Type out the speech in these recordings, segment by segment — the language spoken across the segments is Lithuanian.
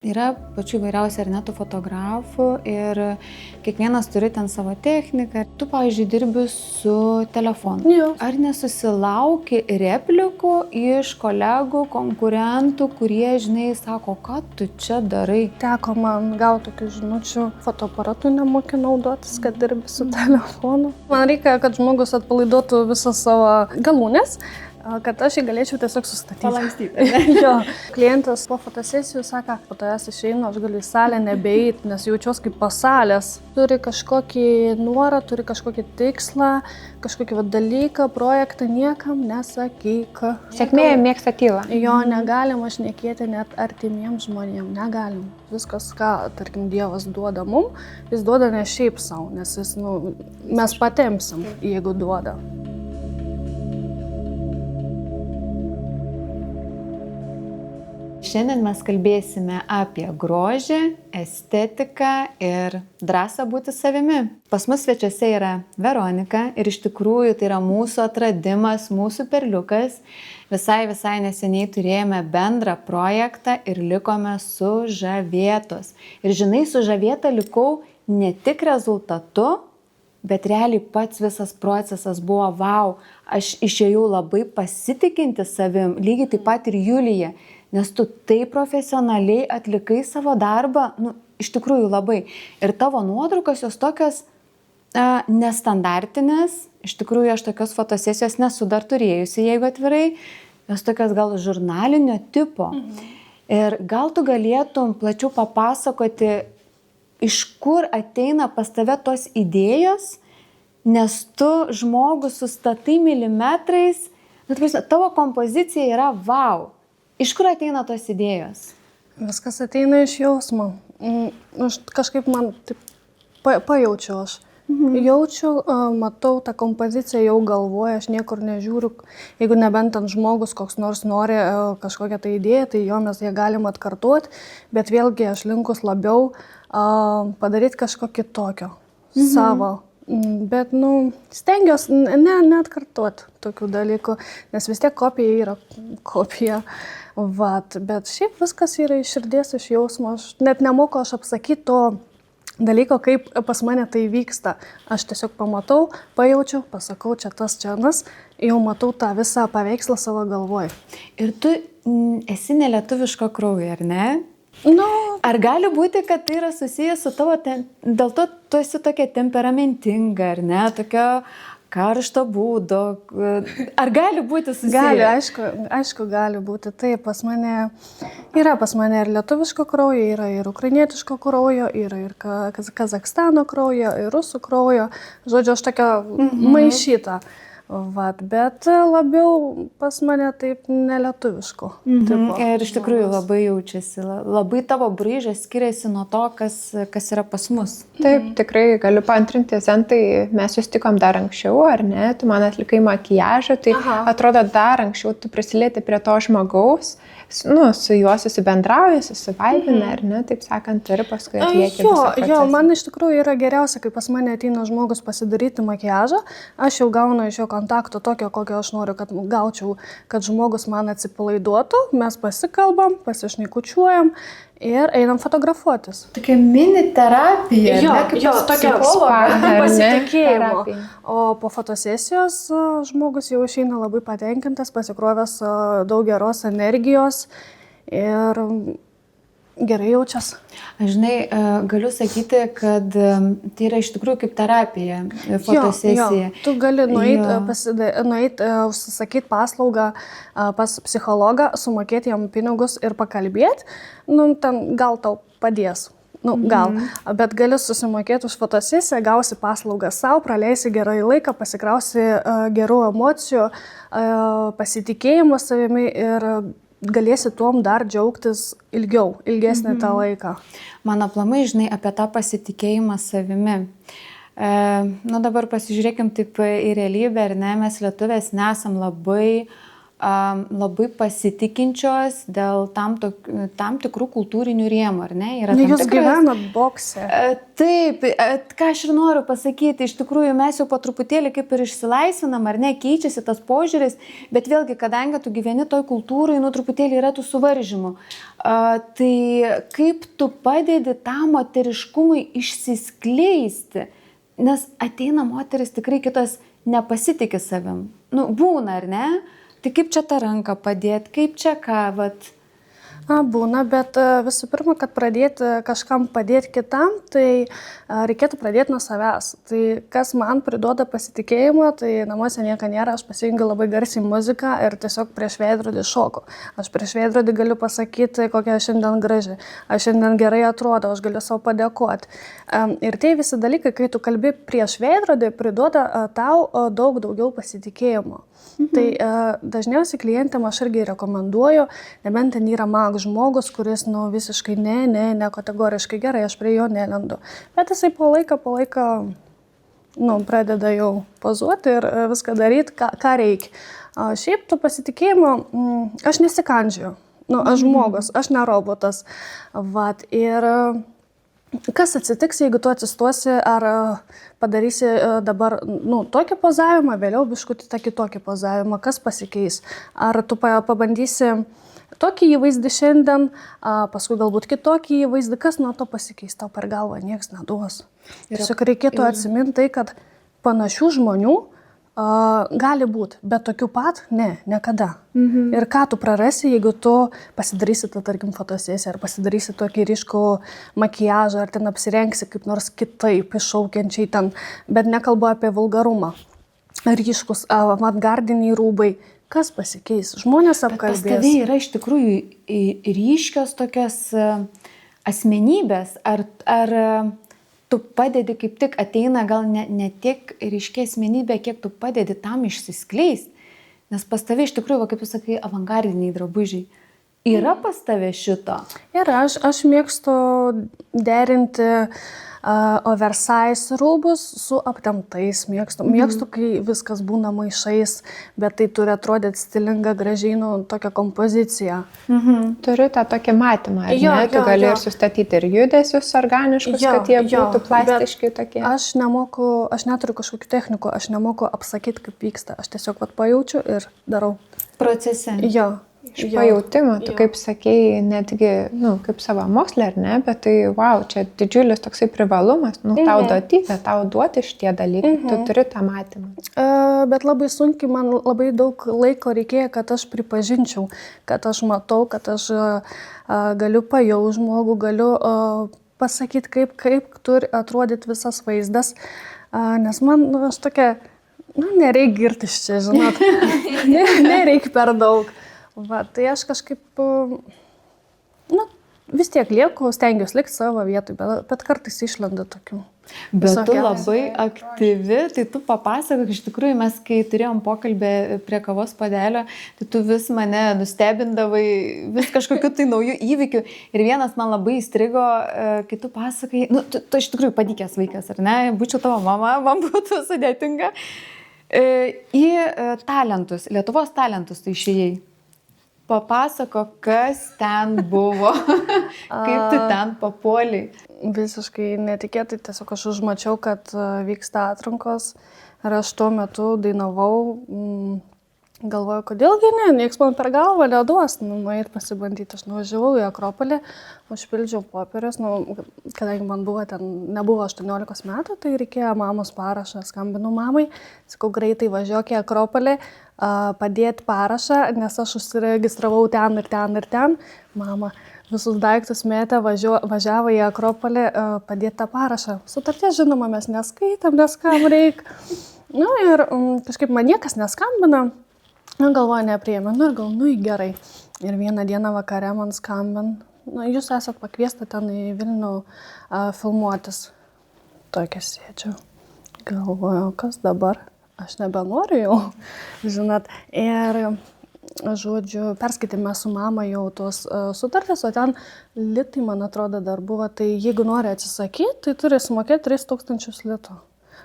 Yra pačių įvairiausių ar ne tų fotografų ir kiekvienas turi ten savo techniką. Tu, pavyzdžiui, dirbi su telefonu. Jo. Ar nesusilauki replikų iš kolegų, konkurentų, kurie, žinai, sako, ką tu čia darai? Teko man gauti tokių žinučių, fotoaparatu nemoki naudotis, kad dirbi su telefonu. Man reikia, kad žmogus atpalaiduotų visas savo galūnes, kad aš jį galėčiau tiesiog sustatyti. Palankstyti. Jo. Klientas po fotosesijų sako, po tavęs išeinu, aš galiu į salę nebeit, nes jaučiuos kaip po salės. Turi kažkokį norą, turi kažkokį tikslą, kažkokį dalyką, projektą, niekam nesakyk. Sėkmė mėgsta tylą. Jo, negalima šnekėti net artimiems žmonėms, negalim. Viskas, ką, tarkim, Dievas duoda mum, jis duoda ne šiaip savo, nes jis, mes patempsim, jeigu duoda. Šiandien mes kalbėsime apie grožį, estetiką ir drąsą būti savimi. Pas mus svečiuose yra Veronika ir iš tikrųjų tai yra mūsų atradimas, mūsų perliukas. Visai neseniai turėjome bendrą projektą ir likome sužavėtos. Ir žinai, sužavėta likau ne tik rezultatu, bet realiai pats visas procesas buvo wow. Aš išėjau labai pasitikinti savim, lygiai taip pat ir Julija. Nes tu taip profesionaliai atlikai savo darbą, iš tikrųjų labai. Ir tavo nuotraukos jos tokios nestandartinės, iš tikrųjų aš tokios fotosesijos nesu dar turėjusi, jeigu atvirai, jos tokios gal žurnalinio tipo. Ir gal tu galėtum plačiau papasakoti, iš kur ateina pas tave tos idėjos, nes tu žmogus sustatai milimetrais, tavo kompozicija yra wow. Iš kur ateina tos idėjos? Viskas ateina iš jausmo. Kažkaip man taip pajaučiu aš. Jaučiu, matau tą kompoziciją jau galvoje, aš niekur nežiūriu. Jeigu nebent ten žmogus koks nors nori kažkokią tai idėją, tai jo mes ją galim atkartuoti, bet vėlgi aš linkus labiau padaryti kažko kitokio, savo. Bet, stengiuosi neatkartuoti tokių dalykų, nes vis tiek kopija yra kopija. Bet šiaip viskas yra iš širdies, iš jausmo. Aš net nemoku apsakyti to dalyko, kaip pas mane tai vyksta. Aš tiesiog pamatau, pajaučiu, pasakau, čia tas, čia anas, jau matau tą visą paveikslą savo galvoj. Ir tu esi nelietuviško kraujo, ar ne? Ar gali būti, kad tai yra susijęs su tavo, dėl to tu esi tokia temperamentinga, ar ne, tokio karšto būdo, ar gali būti susijęs? Gali, aišku, gali būti. Taip, pas mane ir lietuviško kraujo, yra ir ukrainietiško kraujo, yra ir Kazakstano kraujo, ir rusų kraujo. Žodžiu, aš tokia maišyta. Bet labiau pas mane taip nelietuviško. Ir iš tikrųjų labai jaučiasi, labai tavo braižas skiriasi nuo to, kas yra pas mus. Taip, tikrai galiu paantrinti, Zentai, mes susitikom dar anksčiau, ar ne? Tu man atlikai makiažą, tai atrodo dar anksčiau tu prisilieti prie to žmogaus, su juo susibendrauji, susivaibini, ar ne, taip sakant, ir paskui atlieki visą procesą. Jo, man iš tikrųjų yra geriausia, kai pas mane ateina žmogus pasidaryti makiažą, aš jau gaunu iš jo kontakto tokio, kokio aš noriu, kad gaučiau, kad žmogus man atsipalaiduotų, mes pasikalbam, pasišnekučiuojam ir einam fotografuotis. Tokia mini terapija, jo, tokia pasitikėjimo. Terapija. O po fotosesijos žmogus jau išeina labai patenkintas, pasikrovęs daug geros energijos ir gerai jaučiasi. Aš žinai, galiu sakyti, kad tai yra iš tikrųjų kaip terapija, fotosesija. Jo. Tu gali nueit, užsisakyti paslaugą pas psichologą, sumokėti jam pinigus ir pakalbėti. Ten gal tau padės. Gal. Bet gali susimokėti už fotosesiją, gausi paslaugą savo, praleisi gerai laiką, pasikrausi gerų emocijų, pasitikėjimo savimi ir galėsi tuom dar džiaugtis ilgesnį tą laiką. Man aplamai, žinai, apie tą pasitikėjimą savimi. Dabar pasižiūrėkim taip į realybę, ar ne, mes lietuvės nesam labai labai pasitikinčios dėl tam tikrų kultūrinių rėmų, ar ne? Yra Jūs gyvenat bokse. Taip, ką aš ir noriu pasakyti, iš tikrųjų mes jau po truputėlį kaip ir išsilaisvinam, ar ne, keičiasi tas požiūris, bet vėlgi, kadangi tu gyveni toj kultūrai, truputėlį yra tų suvaržymų. Tai kaip tu padedi tam moteriškumui išsiskleisti, nes ateina moteris tikrai kitos nepasitikė savim. Būna, ar ne? Tai kaip čia tą ranką padėti, kaip čia ką, vat? Būna, bet visų pirma, kad pradėti kažkam padėti kitam, tai reikėtų pradėti nuo savęs. Tai kas man priduoda pasitikėjimą, tai namuose nieko nėra, aš pasijungiu labai garsiai muziką ir tiesiog prieš veidrodį šoku. Aš prieš veidrodį galiu pasakyti, kokia aš šiandien graži, aš šiandien gerai atrodau, aš galiu savo padėkoti. Ir tai visi dalykai, kai tu kalbi prieš veidrodį, priduoda tau daug daugiau pasitikėjimo. Tai dažniausiai klientėm aš irgi rekomenduoju, nebent ten yra magas žmogus, kuris visiškai ne kategoriškai gerai, aš prie jo nelendu. Bet jisai po laiką pradeda jau pozuoti ir viską daryti, ką reikia. Šiaip to pasitikėjimo aš nesikandžiu. Aš žmogus, aš ne robotas. Vat, ir kas atsitiks, jeigu tu atsistosi ar padarysi dabar tokį pozavimą, vėliau biškutį tą kitokį pozavimą, kas pasikeis? Ar tu pabandysi tokį įvaizdį šiandien, paskui galbūt kitokį įvaizdį, kas nuo to pasikeis, tau per galvą nieks neduos. Tiesiog reikėtų atsiminti tai, kad panašių žmonių gali būti, bet tokių pat niekada. Ir ką tu prarasi, jeigu tu pasidarysi tą, tarkim, fotosesiją, ar pasidarysi tokį ryškų makiažą, ar ten apsirengsi kaip nors kitaip, iššaukiančiai ten, bet nekalbu apie vulgarumą. Ryškus, avangardiniai rūbai. Kas pasikeis? Žmonės apkalbės. Pas tave yra iš tikrųjų ryškios tokios asmenybės, ar tu padedi, kaip tik ateina gal ne tiek ryškiai asmenybė, kiek tu padedi tam išsiskleisti. Nes pas tave iš tikrųjų, kaip jūs sakai, avangardiniai drabužiai. Yra pas tave šito? Ir aš mėgstu derinti oversize rūbus su aptemptais. Mėgstu, kai viskas būna maišais, bet tai turi atrodyti stilinga, gražiai, tokia kompozicija. Turiu tą tokį matymą, ar ne? Tu gali ir sustatyti ir judesius organiškus, kad jie būtų plastiški tokie. Aš neturiu kažkokių technikų, aš nemoku apsakyti, kaip vyksta. Aš tiesiog pajaučiu ir darau. Procese. Iš pajautimo, tu kaip sakei, netgi, kaip savo mokslė, ar ne, bet tai, čia didžiulis toksai privalumas, tau duotybė, tau duoti šitie dalykai, tu turi tą matymą. Bet labai sunkiai, man labai daug laiko reikėjo, kad aš pripažinčiau, kad aš matau, kad aš galiu pajausti žmogų, galiu pasakyti, kaip turi atrodyti visas vaizdas, nes man, aš tokia, nereikia girtis čia, žinot, nereikia per daug. Tai aš kažkaip, vis tiek lieku, stengiuosi likti savo vietoj, bet kartais išlenda tokių. Bet tu labai aktyvi, tai tu papasakok, iš tikrųjų mes, kai turėjom pokalbį prie kavos puodelio, tai tu vis mane nustebindavai, vis kažkokiu tai naujų įvykių. Ir vienas man labai įstrigo, kai tu pasakai, tu iš tikrųjų padykęs vaikas, ar ne, būčiau tavo mama, man būtų sudėtinga. Į talentus, Lietuvos talentus tu išėjai. Papasako, kas ten buvo, kaip tu ten papuoliai. Visiškai netikėtai, tiesiog aš užmačiau, kad vyksta atrankos ir aš tuo metu dainavau, galvoju, kodėlgi nieks man per galvą neduos, nueit pasibandyti. Aš nuvažiavau į Akropolį, užpildžiau popierius, kadangi man nebuvo 18 metų, tai reikėjo mamos parašą, skambinau mamai, sakau, greitai važiuok į Akropolį, padėti parašą, nes aš užsiregistravau ten ir ten ir ten. Mama visus daiktus mėtė, važiavo į Akropolį padėti tą parašą. Sutarties, žinoma, mes neskaitam, nes kam reikia. Ir kažkaip man niekas neskambina, galvoju, nepriėmė, ir galvoju, gerai. Ir vieną dieną vakare man skambin, jūs esat pakviesta ten į Vilnių filmuotis. Tokia sėdžiu. Galvoju, kas dabar? Aš nebenoriu jau, žinot. Ir, žodžiu, perskaitėme su mama jau tos sutartys, o ten litai, man atrodo, dar buvo. Tai jeigu nori atsisakyti, tai turi sumokėti 3000 litų.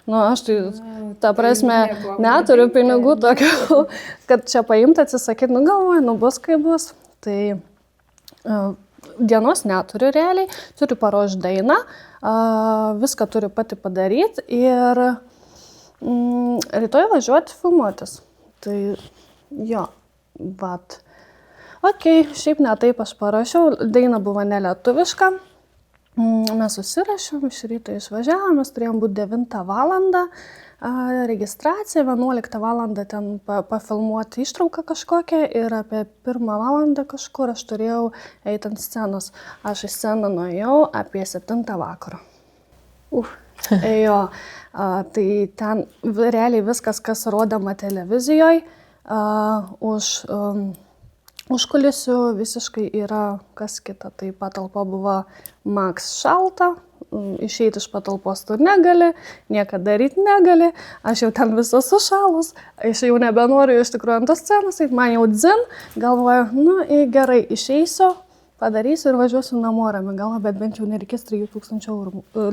Nu, aš tai, ta prasme, neturiu pinigų tokių, kad čia paimti, atsisakyti, nu galvoju, nu bus kaip bus. Tai dienos neturiu realiai, turiu paruošti dainą, viską turiu pati padaryti ir rytoj važiuoti filmuotis. Tai jo, vat. Ok, šiaip ne taip aš parašiau, daina buvo nelietuviška. Mes susirašėm, iš ryto išvažiavom, mes turėjom būti 9 valandą, registracija, 11 valandą ten pafilmuoti ištrauką kažkokią ir apie 1 valandą kažkur aš turėjau eiti ant scenos. Aš į sceną nuėjau apie 7 vakaro. Jo, tai ten realiai viskas, kas rodoma televizijoje, užkulisių visiškai yra kas kita. Tai patalpa buvo maks šalta, išeiti iš patalpos tu negali, niekada daryti negali. Aš jau ten visas sušalus, aš jau nebenoriu iš tikrųjų ant tos scenos, man jau dzin, galvoju, nu gerai, išeisiu, padarysiu ir važiuosiu namo rami galva, bet bent jau nereikės 3000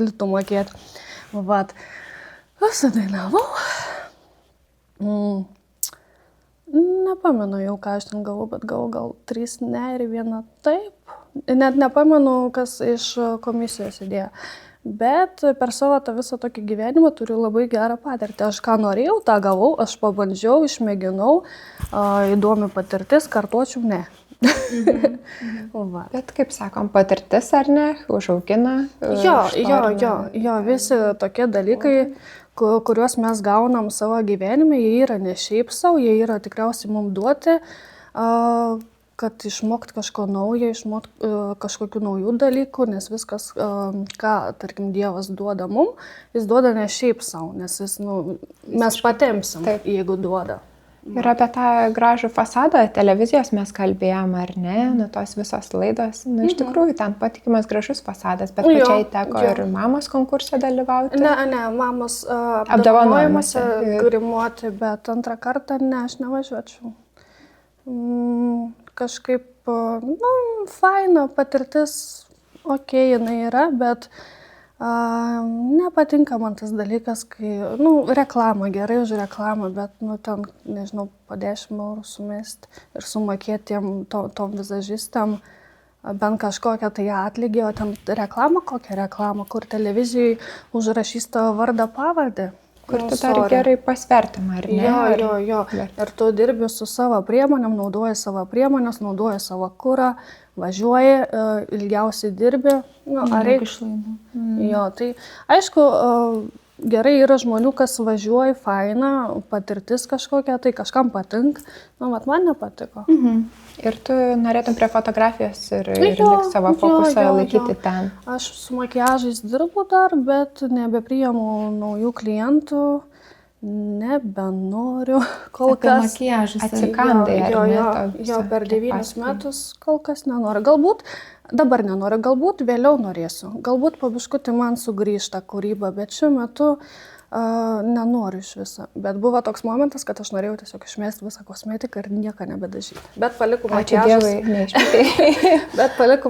litų mokėti. Vat, sudainavau. Nepamenu jau, ką aš ten gavau, bet gavau gal 3 ne ir 1 taip. Net nepamenu, kas iš komisijos įdėjo. Bet per savo tą visą tokį gyvenimą turiu labai gerą patirtį. Aš ką norėjau, tą gavau, aš pabandžiau, išmėginau, įdomi patirtis, kartuočiau ne. Bet kaip sakom, patirtis ar ne, užaugina? Jo, visi tokie dalykai, kuriuos mes gaunam savo gyvenime, jie yra ne šiaip savo, jie yra tikriausiai mums duoti, kad išmokti kažko naujo, išmokti kažkokių naujų dalykų, nes viskas, ką, tarkim, Dievas duoda mums, jis duoda ne šiaip savo, nes jis, mes patempsim, jeigu duoda. Ir apie tą gražų fasadą televizijos mes kalbėjom, ar ne, tos visos laidos. Iš tikrųjų, ten patikimas gražus fasadas, bet pačiai teko ir mamos konkurse dalyvauti. Ne, mamos apdovanojimuose grimuoti, bet antrą kartą ne, aš nevažiuočiau. Kažkaip, faina patirtis, jinai yra, bet nepatinka man tas dalykas, kai, reklama, gerai už reklamą, bet, ten, nežinau, po 10 eurų sumesti ir sumokėti tom vizažistam bent kažkokią tai atlygį, o ten kokią reklamą, kur televizijai užrašys tavo vardą pavardę. Kur tu dar gerai pasvertim, ar ne? Jo. Ir tu dirbi su savo priemonėm, naudoji savo priemonės, naudoji savo kurą, važiuoji, ilgiausiai dirbi. Ar reikia išlaidų? Jo, tai aišku, gerai yra žmonių, kas važiuoja, faina, patirtis kažkokia, tai kažkam patink, bet man nepatiko. Ir tu norėtum prie fotografijos ir liks savo fokusą laikyti ten. Aš su makiažais dirbu dar, bet nebepriimu naujų klientų, nebenoriu kol kas. Makiažas atsikandai, ar ne? Jo, per 9 metus kol kas nenoriu. Galbūt dabar nenoriu, galbūt vėliau norėsiu. Galbūt po biškutį man sugrįžta kūryba, bet šiuo metu nenoriu iš viso. Bet buvo toks momentas, kad aš norėjau tiesiog išmesti visą kosmetiką ir nieką nebedažyti. Bet palikau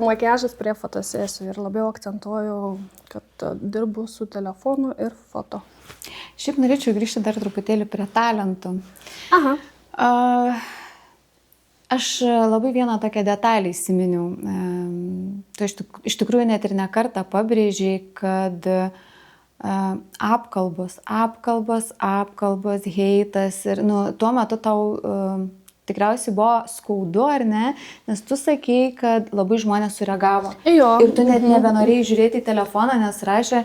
makiažas prie fotosesijų ir labiau akcentuoju, kad dirbu su telefonu ir foto. Šiaip norėčiau grįžti dar truputėlį prie talentų. Aš labai vieną tokią detalę įsiminiau. Tu iš tikrųjų net ir ne kartą pabrėžiai, kad apkalbos, heitas ir tuo metu tau tikriausiai buvo skaudu, ar ne, nes tu sakei, kad labai žmonės sureagavo. Ir tu net nebenorėjai žiūrėti į telefoną, nes rašė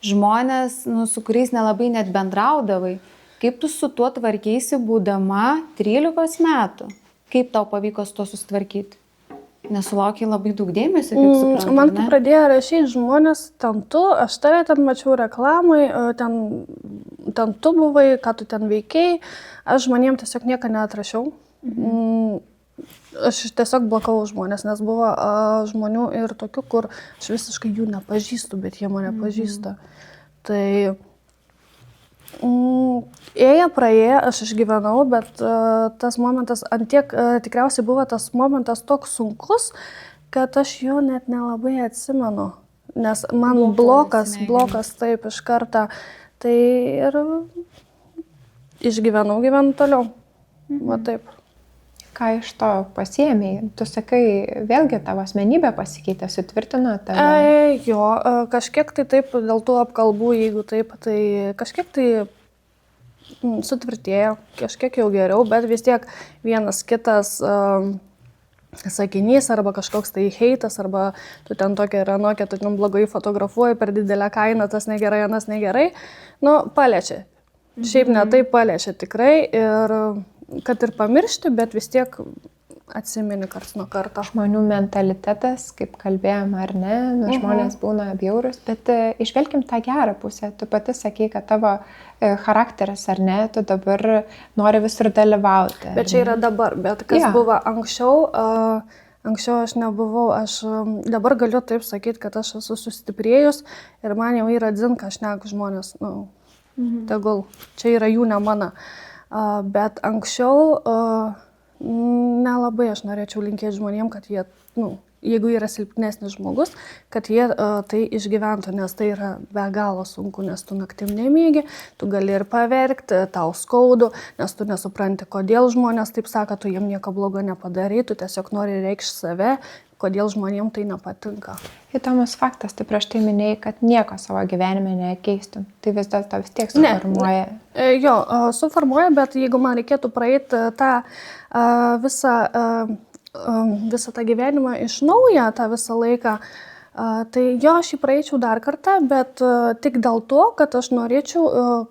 žmonės, su kuriais nelabai net bendraudavai. Kaip tu su tuo tvarkeisi būdama 13 metų? Kaip tau pavyko su tuo susitvarkyti? Nesulaukiai labai daug dėmesio, kaip suprantu, man tu pradėjo rašyti žmonės, ten tu, aš tave ten mačiau reklamai, ten tu buvai, ką tu ten veikiai, aš žmonėm tiesiog nieko neatrašiau. Aš tiesiog blokavau žmonės, nes buvo žmonių ir tokių, kur aš visiškai jų nepažįstu, bet jie mane pažįsta. Tai praėjo, aš išgyvenau, bet tas momentas, antiek tikriausiai buvo tas momentas toks sunkus, kad aš jo net nelabai atsimenu, nes man blokas taip iš karto, Tai ir gyvenu toliau. Va taip. Ką iš to pasiėmei? Tu sakai, vėlgi tavo asmenybė pasikeitė, sutvirtino tave. Jo, kažkiek tai taip, dėl tų apkalbų, jeigu taip, tai kažkiek tai sutvirtėjo, kažkiek jau geriau, bet vis tiek vienas kitas sakinys arba kažkoks tai heitas, arba tu ten tokia ir anokia, tu ten blogai fotografuoji per didelę kainą, tas negerai, anas negerai, paliečia. Šiaip ne taip paliečia tikrai ir kad ir pamiršti, bet vis tiek atsimeni karts nuo karto. Žmonių mentalitetas, kaip kalbėjom ar ne, žmonės būna bjaurūs, bet išvelkim tą gerą pusę. Tu pati sakei, kad tavo charakteris ar ne, tu dabar nori visur dalyvauti. Bet čia yra dabar, bet kas buvo anksčiau, anksčiau aš nebuvau, aš dabar galiu taip sakyti, kad aš esu sustiprėjus ir man jau yra dzin, ką šneku žmonės, tegul, čia yra jų, ne mano. Bet anksčiau nelabai aš norėčiau linkėti žmonėm, kad jie, jeigu yra silpnesnis žmogus, kad jie tai išgyventų, nes tai yra be galo sunku, nes tu naktim nemiegi, tu gali ir paverkti, tau skaudu, nes tu nesupranti, kodėl žmonės taip sako, tu jiem nieko blogo nepadarai, tu tiesiog nori reikšti save, kodėl žmonėm tai nepatinka. Įdomus faktas, tu prieš tai minėjai, kad nieko savo gyvenime nekeistum. Tai vis dėlto vis tiek suformuoja. Jo, suformuoja, bet jeigu man reikėtų praeiti tą visą tą gyvenimą iš naujo, tą visą laiką, tai jo, aš jį praeičiau dar kartą, bet tik dėl to, kad aš norėčiau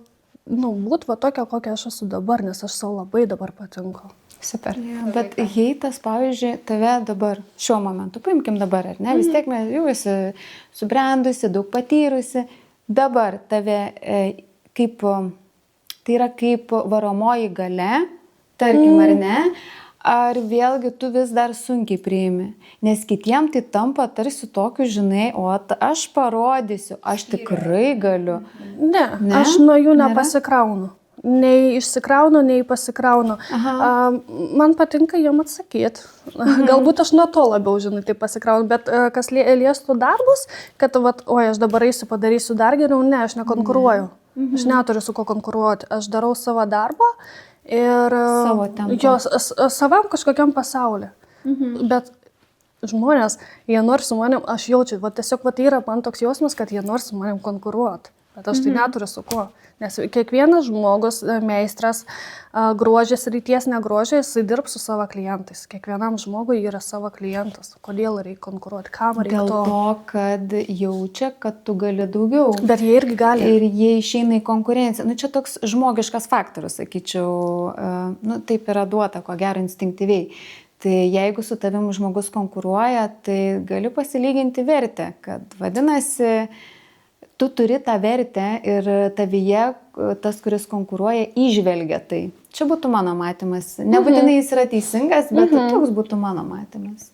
būti va tokia, kokia aš esu dabar, nes aš savo labai dabar patinku. Super. Ja, bet heitas, pavyzdžiui, tave dabar, šiuo momentu, paimkim dabar, ar ne, vis tiek mes jau esi subrendusi, daug patyrusi, dabar tave tai yra kaip varomoji galia, tarkim, ar ne, ar vėlgi tu vis dar sunkiai priimi, nes kitiem tai tampa tarsi tokiu, žinai, aš parodysiu, aš tikrai galiu. Ne? Aš nuo jų nepasikraunu. Nei išsikraunu, nei pasikraunu. Man patinka jom atsakyti. Galbūt aš nuo to labiau, žinai, tai pasikraunu, bet kas liestų darbus, kad, aš dabar eisiu, padarysiu dar geriau, ne, aš nekonkuruoju. Aš neturiu su ko konkuruoti. Aš darau savo darbą ir savam kažkokiam pasauliu. Bet žmonės, jie nori su manim, aš jaučiu, tiesiog yra man toks jausmas, kad jie nori su manim konkuruoti. Bet aš tai neturiu su kuo. Nes kiekvienas žmogus, meistras, grožės ryties negrožės, jisai dirbs su savo klientais. Kiekvienam žmogui yra savo klientas. Kodėl reikia konkuruoti? Kam reikia to? Dėl to, kad jaučia, kad tu gali daugiau. Bet jie irgi gali. Ir jie išeina į konkurenciją. Čia toks žmogiškas faktorius, sakyčiau, taip yra duota, ko gero instinktyviai. Tai jeigu su tavim žmogus konkuruoja, tai gali pasilyginti vertę, kad vadinasi, tu turi tą vertę ir tavyje tas, kuris konkuruoja, įžvelgia tai. Čia būtų mano matymas. Nebūtinai jis yra teisingas, bet toks būtų mano matymas.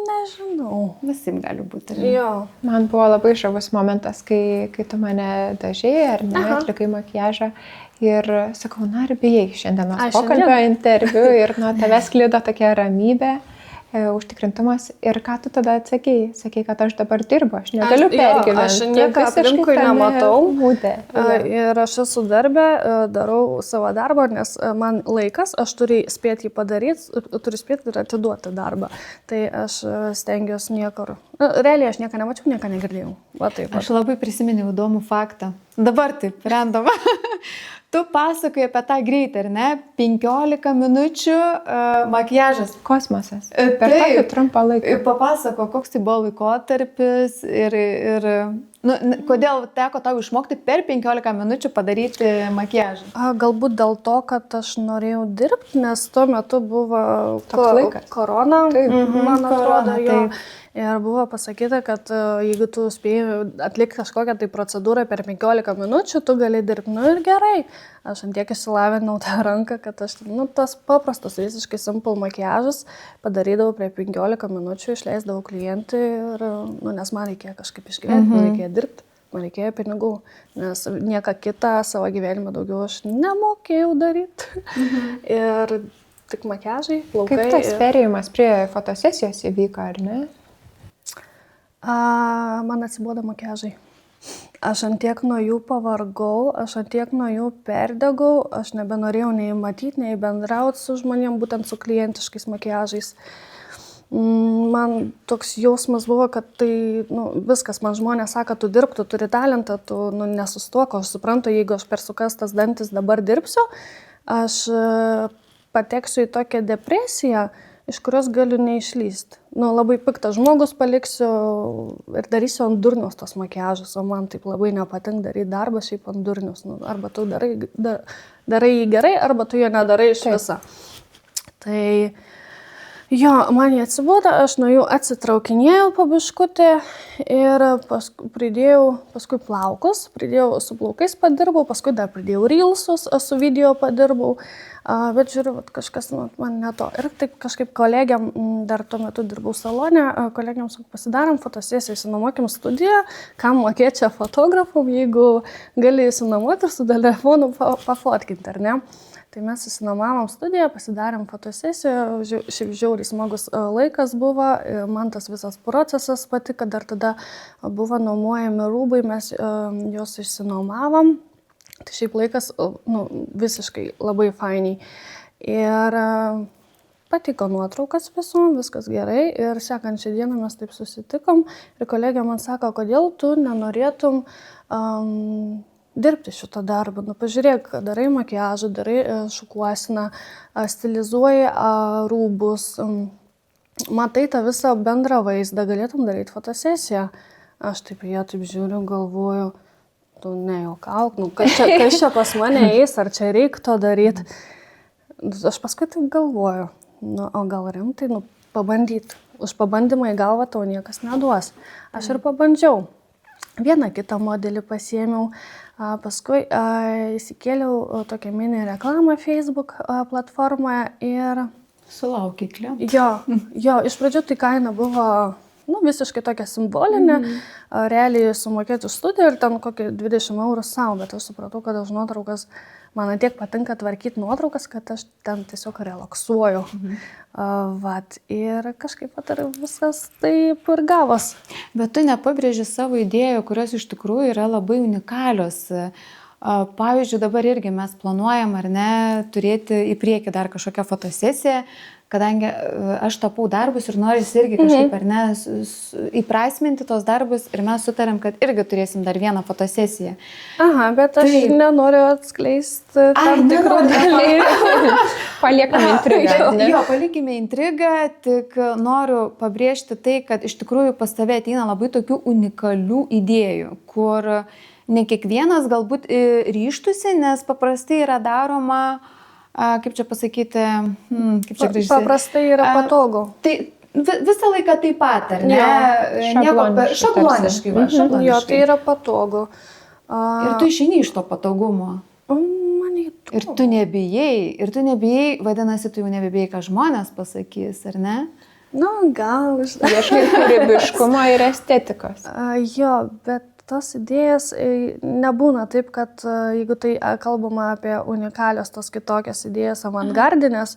Nežinau. Visim gali būti. Jo. Man buvo labai žavus momentas, kai tu mane dažėjai ar ne, atlikai makiažą. Ir sakau, ar bijai šiandienos pokalbio interviu ir nuo tavęs sklido tokia ramybė. Užtikrintumas. Ir ką tu tada atsakei? Sakei, kad aš dabar dirbu, aš negaliu pergyventi. Aš nieko aplinkui nematau. Ir aš esu darbę, darau savo darbą, nes man laikas, aš turiu spėti jį padaryti, turiu spėti ir atiduoti darbą. Tai aš stengiuosi niekur. Realiai aš nieko nemačiau, nieko negirdėjau. Aš labai prisiminiau įdomų faktą. Dabar taip, random. Tu pasakoji apie tą greitį, ar ne? 15 minučių makiažas. Kosmosas. Per tokį trumpą laiką. Papasako, koks tai buvo laikotarpis ir kodėl teko tau išmokti per 15 minučių padaryti makiažą? Galbūt dėl to, kad aš norėjau dirbti, nes tuo metu buvo korona, man atrodo, jo. Ir buvo pasakyta, kad jeigu tu spėjai atlikti kažkokią tai procedūrą per 15 minučių, tu gali dirbti. Ir gerai. Aš antiek išsilavinau tą ranką, kad aš, tas paprastas, visiškai simple makiažas padarydavau prie 15 minučių, išleisdavau klientį ir, nes man reikėjo kažkaip išgyventi, man reikėjo dirbti, man reikėjo pinigų, nes nieką kitą savo gyvenime daugiau aš nemokėjau daryti. Ir tik makiažai, plaukai. Kaip tas perėjimas prie fotosesijos įvyko, ar ne? Man atsibodo makiažai. Aš antiek nuo jų pavargau, aš antiek nuo jų perdegau, aš nebenorėjau nei matyti, nei bendrauti su žmonėm, būtent su klientiškais makiažais. Man toks jausmas buvo, kad tai viskas, man žmonės sako, tu dirbk, tu turi talentą, tu nesustok, aš suprantu, jeigu aš per sukastas dantis dabar dirbsiu, aš pateksiu į tokią depresiją, iš kurios galiu neišlysti. Labai piktas žmogus paliksiu ir darysiu ant durnius tos makiažus, o man taip labai nepatinka daryti darbą šiaip ant durnius. Arba tu darai jį gerai, arba tu jo nedarai iš viso. Tai jo, man jie atsibodo, aš nuo jų atsitraukinėjau po biškutį ir paskui plaukus, su plaukais padirbau, paskui dar pridėjau reelsus, su video padirbau. Bet žiūriu, kažkas man ne to. Ir taip kažkaip kolegiam, dar tuo metu dirbau salone, kolegiam pasidarom fotosesiją, išsinuomokim studiją, kam mokėti čia fotografom, jeigu gali išsinuomoti ir su telefonu pafotkinti, ar ne? Tai mes išsinuomavom studiją, pasidarėm fotosesiją, šiaip žiauriai smagus laikas buvo, man tas visas procesas patiko, dar tada buvo nuomojami rūbai, mes juos išsinuomavom. Tai šiaip laikas visiškai labai fainiai. Ir patiko nuotraukas visum, viskas gerai. Ir sekančią dieną mes taip susitikom. Ir kolegė man sako, kodėl tu nenorėtum dirbti šitą darbą. Pažiūrėk, darai makiažą, darai šukuosiną, stilizuoji rūbus, matai tą visą bendrą vaizdą, galėtum daryti fotosesiją. Aš taip žiūriu, galvoju, tu nejuokauk, kas čia pas mane eis, ar čia reikia to daryti. Aš paskui taip galvoju, o gal rimtai, pabandyti. Už pabandymą į galvą tau niekas neduos. Aš ir pabandžiau. Vieną kitą modelį pasiėmiau, paskui įsikėliau tokią mini reklamą Facebook platformoje ir... Sulaukė klientų. Jo, iš pradžių tai kaina buvo... visiškai tokia simbolinė, realiai sumokėti už studiją ir ten kokį 20 eurų savo, bet aš supratau, kad už nuotraukas, man tiek patinka tvarkyti nuotraukas, kad aš ten tiesiog relaksuoju. Ir kažkaip viskas taip ir gavos. Bet tu nepabrėži savo idėjų, kurios iš tikrųjų yra labai unikalios. Pavyzdžiui, dabar irgi mes planuojam, ar ne, turėti į priekį dar kažkokią fotosesiją, kadangi aš tapau darbus ir norisi irgi kažkaip, ar ne, įprasminti tos darbus ir mes sutarėm, kad irgi turėsim dar vieną fotosesiją. Aha, bet aš nenoriu atskleisti tam tikrų dalykų. Paliekame intrigą. Jo, palikime intrigą, tik noriu pabrėžti tai, kad iš tikrųjų pas tave ateina labai tokių unikalių idėjų, kur ne kiekvienas galbūt ryžtųsi, nes paprastai yra daroma, kaip čia pasakyti, kaip čia gražiai. Paprastai yra patogu. Tai visą laiką taip pat, ar ne? Šabloniškai. Jo, tai yra patogu. Ir tu išeini iš to patogumo. Man įdomu. Ir tu nebijai, vadinasi, tu jau nebebijai, ką žmonės pasakys, ar ne? Gal. Ieškai kūrybiškumo ir estetikos. Jo, bet tos idėjas nebūna taip, kad jeigu tai kalbama apie unikalios tos kitokios idėjas, avangardinės,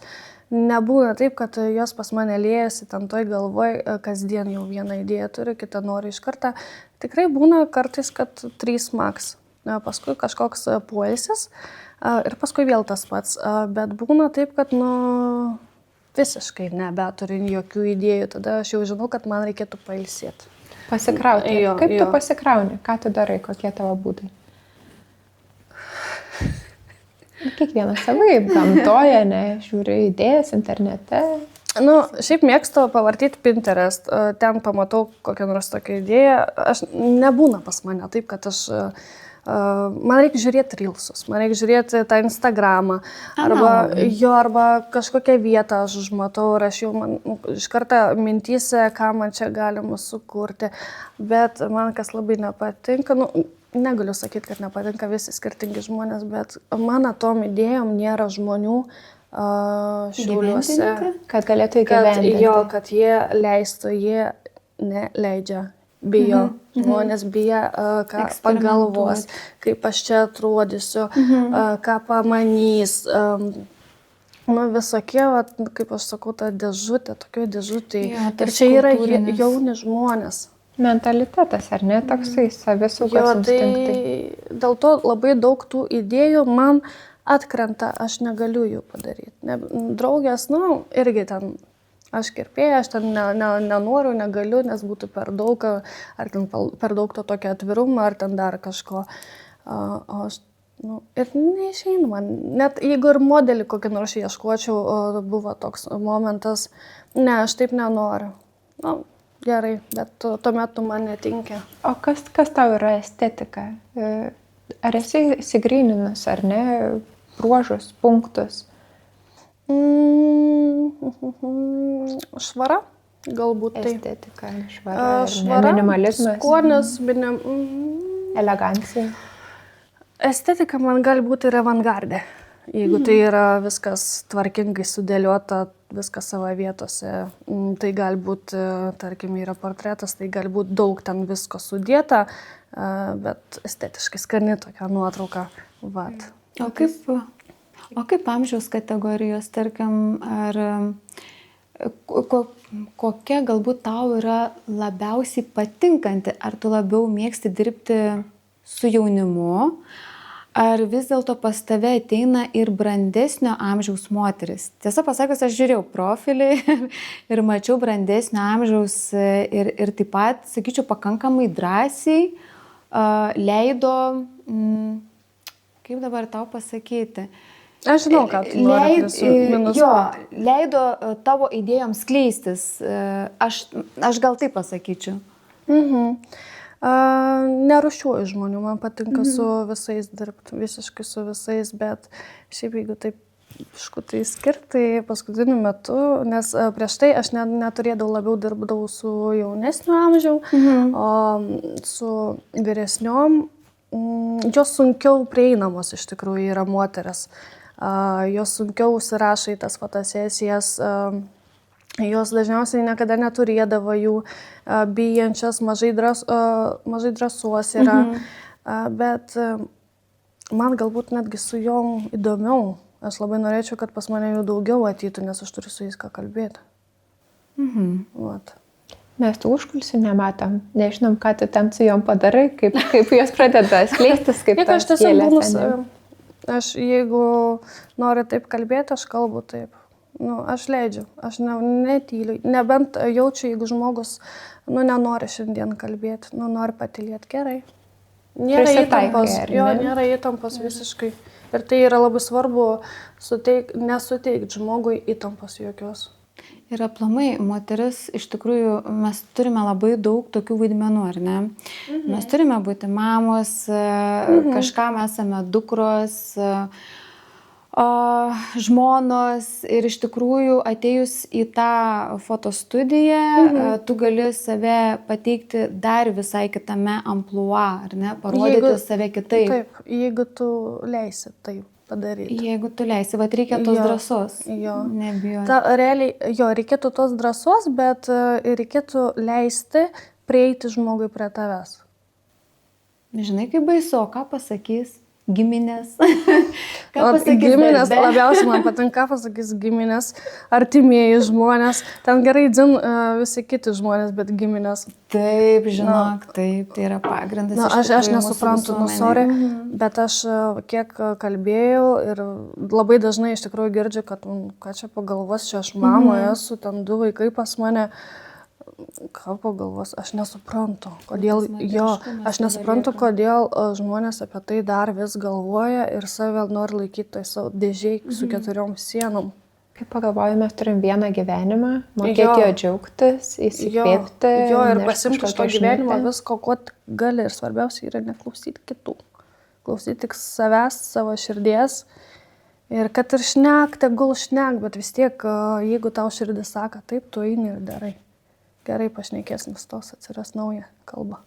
nebūna taip, kad jos pas mane liejasi ten toj galvoj, kasdien jau vieną idėją turi, kitą nori iš karto. Tikrai būna kartais, kad 3 max, paskui kažkoks poilsis ir paskui vėl tas pats. Bet būna taip, kad visiškai nebeturiu jokių idėjų, tada aš jau žinau, kad man reikėtų pailsėti. Pasikrauti. Kaip tu pasikrauni? Ką tu darai? Kokie tavo būdai? Kiekvienas savaip, gamtoje, žiūri idėjas internete. Šiaip mėgstu pavartyti Pinterest. Ten pamatau kokią nors tokią idėją. Nebūna pas mane taip, kad man reikia žiūrėti reelsus, man reikia žiūrėti tą Instagramą, arba kažkokią vietą aš užmatau ir aš jau iš karto mintyse, ką man čia galima sukurti. Bet man kas labai nepatinka, negaliu sakyti, kad nepatinka visi skirtingi žmonės, bet man tom idėjom nėra žmonių Šiauliuose, kad galėtų įgyvendinti. Kad jie leistų, jie neleidžia. Bijo. Žmonės bijo, ką pagalvos, kaip aš čia atrodysiu, ką pamanys. Visokie, kaip aš sakau, ta dėžutė, tokio dėžutė. Ir čia yra jauni žmonės. Mentalitetas, ar ne, toksai savisaugos instinktai. Tai dėl to labai daug tų idėjų man atkrenta, aš negaliu jų padaryti. Draugės, irgi ten, aš kirpėja, aš ten nenoriu, negaliu, nes būtų per daug, ar ten per daug to tokio atvirumo, ar ten dar kažko. O aš, ir neišeina man. Net jeigu ir modelį kokį nors ieškočiau, buvo toks momentas, ne, aš taip nenoriu. Gerai, bet tuo metu man netinkia. O kas tau yra estetika? Ar esi įsigryninus, ar ne, bruožus, punktus? Švara, galbūt tai. Estetika, švara, minimalizmas. Skonis, elegancija. Estetika man gali būti ir avangardė. Jeigu tai yra viskas tvarkingai sudėliota, viskas savo vietose, tai gali būti, tarkim, yra portretas, tai gali būti daug ten visko sudėta, bet estetiškai skani tokia nuotrauka. Vat. O kaip amžiaus kategorijos, tarkim, ar kokia galbūt tau yra labiausiai patinkanti, ar tu labiau mėgsti dirbti su jaunimu, ar vis dėlto pas tave ateina ir brandesnio amžiaus moteris? Tiesą pasakius, aš žiūrėjau profilį ir mačiau brandesnio amžiaus ir taip pat, sakyčiau, pakankamai drąsiai leido, kaip dabar tau pasakyti? Aš žinau, ką tu nori leido tavo idėjoms skleistis. Aš gal taip pasakyčiau. Nerušiuoju žmonių, man patinka su visais dirbti, visiškai su visais, bet šiaip jeigu taip tai skirti paskutiniu metu, nes prieš tai aš neturėdavau, labiau dirbdavau su jaunesniu amžiau, o su vyresniom, jos sunkiau prieinamos iš tikrųjų yra moteris, jos sunkiau užsirašo į tas fotosesijas. Jos dažniausiai niekada neturėdavo jų, bijančias, mažai drąsos yra, bet man galbūt netgi su jom įdomiau. Aš labai norėčiau, kad pas mane jų daugiau ateitų, nes aš turiu su jais ką kalbėti. Vat. Mes tų užkulisių nematom, nežinom, ką tu ten su jom padarai, kaip jos pradeda skleistis, kaip aš tiesiog būnu, jeigu noriu taip kalbėti, aš kalbu taip. Aš leidžiu, aš netyliu, nebent jaučiu, jeigu žmogus, nenori šiandien kalbėti, nori patylėti, gerai. Nėra įtampos, nėra įtampos visiškai. Ir tai yra labai svarbu, nesuteikti žmogui įtampos jokios. Ir aplamai, moteris, iš tikrųjų, mes turime labai daug tokių vaidmenų, ar ne? Mes turime būti mamos, kažkam esame dukros, žmonos, ir iš tikrųjų atėjus į tą fotostudiją, tu gali save pateikti dar visai kitame amplua, ar ne, parodyti save kitaip. Taip, jeigu tu leisi taip padaryti. Jeigu tu leisi, reikia tos drąsos. Nebijoti. Realiai, reikėtų tos drąsos, bet reikėtų leisti prieiti žmogui prie tavęs. Žinai, kaip baisu, ką pasakys? Giminės. Giminės labiausiai man patinka, pasakys giminės, artimieji žmonės. Ten gerai visi kiti žmonės, bet giminės. Taip, žinok, taip, tai yra pagrindas. Aš nesuprantu, sorry, bet aš kiek kalbėjau ir labai dažnai iš tikrųjų girdžiu, kad ką čia pagalvos, čia aš mamoje esu, ten 2 vaikai pas mane. Ką pagalvos, aš nesuprantu, kodėl žmonės apie tai dar vis galvoja ir save nori laikyti tai savo dėžiai su 4 sienom. Kaip pagalvoju, mes turim vieną gyvenimą, mokėti jo džiaugtis, įsikvėpti. Ir pasimti iš to gyvenimo visko, ko gali, ir svarbiausia yra neklausyti kitų. Klausyti tik savęs, savo širdies. Ir kad ir šnek, tegul šnek, bet vis tiek, jeigu tau širdis sako, taip, tu eini ir darai. Gerai pašnekės, nustos, atsiras nauja kalba.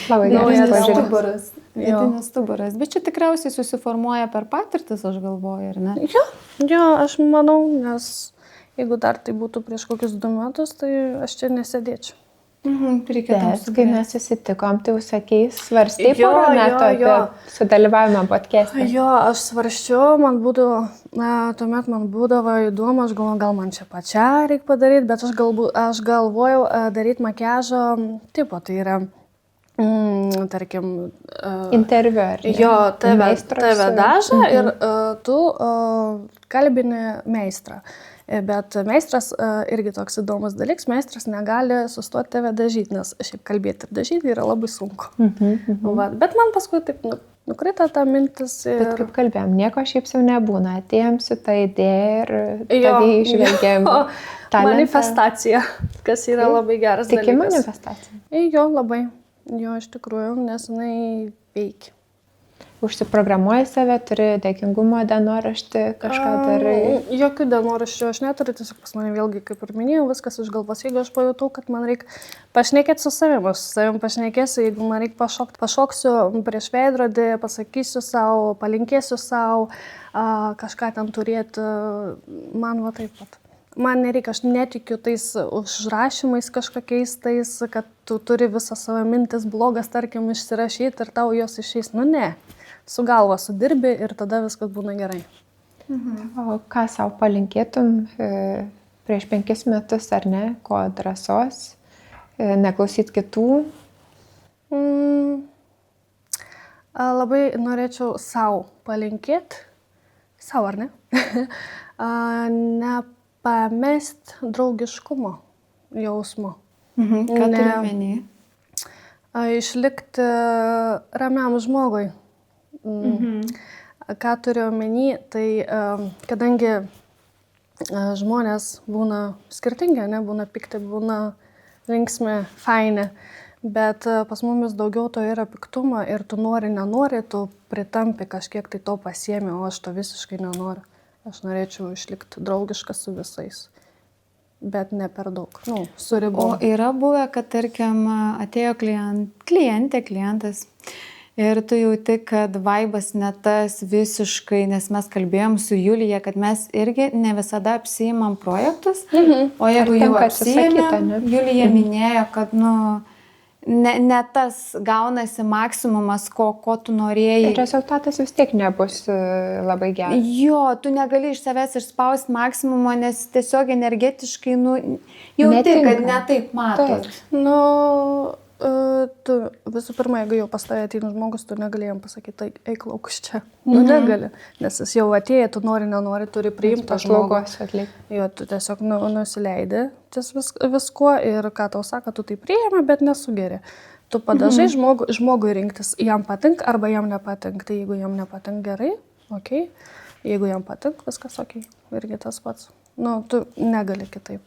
Labai geras vidinis stuburas. Bet čia tikriausiai susiformuoja per patirtis, aš galvoju, ar ne? Jo, aš manau, nes jeigu dar tai būtų prieš kokius 2 metus, tai aš čia nesėdėčiau. Reikia tam Bet kai mes susitikom, tai sakei, svarstei Jo, porą metų jo. apie sudalyvavimą podcast'e. Jo, aš svarščiau, tuomet man būdavo įdomu, aš galvoju, gal man čia pačia reikia padaryti, bet aš galvojau daryti makiažo tipo, tai yra, tarkim, Interviu, ar ne? jo, tave Meistras, daža ir tu kalbini meistrą. Bet meistras irgi toks įdomus dalykas, meistras negali sustoti tave dažyti, nes šiaip kalbėti ir dažyti yra labai sunku. Va, bet man paskui taip nukrito ta mintis. Bet kaip kalbėjom, nieko šiaip jau nebūna. Atėjom su ta idėja ir tavį išvelgėm. Manifestacija, kas yra labai geras dalykas. Tiki manifestacija? Jo, labai. Jo, iš tikrųjų, nes jinai veikia. Užsiprogramuoji save, turi dėkingumo dienoraštį, kažką darai? Jokių dienoraščių aš neturiu, tiesiog pas mane vėlgi, kaip ir minėjau, viskas iš galvos. Jeigu aš pajutau, kad man reikia pašnekėti su savimi, aš su savimi pašnekėsiu, jeigu man reikia pašoksiu prieš veidrodį, pasakysiu savo, palinkėsiu savo, kažką ten turėti, man va taip pat. Man nereikia, aš netikiu tais užrašymais kažkokiais tais, kad tu turi visą savo mintis blogas, tarkim, išsirašyti ir tau jos išeis. Nu ne, su galva sudirbi ir tada viskas būna gerai. O ką savo palinkėtum prieš 5 metus, ar ne? Ko drąsos? Neklausyti kitų? Labai norėčiau savo palinkėti. Savo, ar ne? Nepamest draugiškumo jausmo. Ką turi omeny? Išlikti ramiam žmogui. Ką turiu omeny, tai kadangi žmonės būna skirtingi, ne, būna pikti, būna linksmi, faini, bet pas mumis daugiau to yra piktumo ir tu nori, nenori, tu pritampi kažkiek tai to pasiemi, o aš to visiškai nenoriu. Aš norėčiau išlikti draugiškas su visais, bet ne per daug, su ribom. O yra buvę, kad, tarkim, atėjo klientas ir tu jauti, kad vaibas ne tas visiškai, nes mes kalbėjom su Julija, kad mes irgi ne visada apsiimam projektus, o jeigu jau apsiimam, Julija minėjo, kad, ne tas gaunasi maksimumas, ko tu norėjai. Rezultatas vis tiek nebus labai geras. Jo, tu negali iš savęs išspausti maksimumo, nes tiesiog energetiškai, jauti, kad ne taip matot. Tu visų pirma, jeigu jau pas tave ateina žmogus, tu negalėjom pasakyti, eik laukus čia. Negali, nes jis jau atėjo, tu nori, nenori, turi priimti žmogų. Jo, tu tiesiog nusileidi ties viskuo ir ką tau sako, tu tai priėmė, bet nesugeri. Tu padažai žmogui rinktis, jam patink arba jam nepatink. Tai jeigu jam nepatink, gerai, okei. Jeigu jam patink, viskas okei. Irgi tas pats. Tu negali kitaip.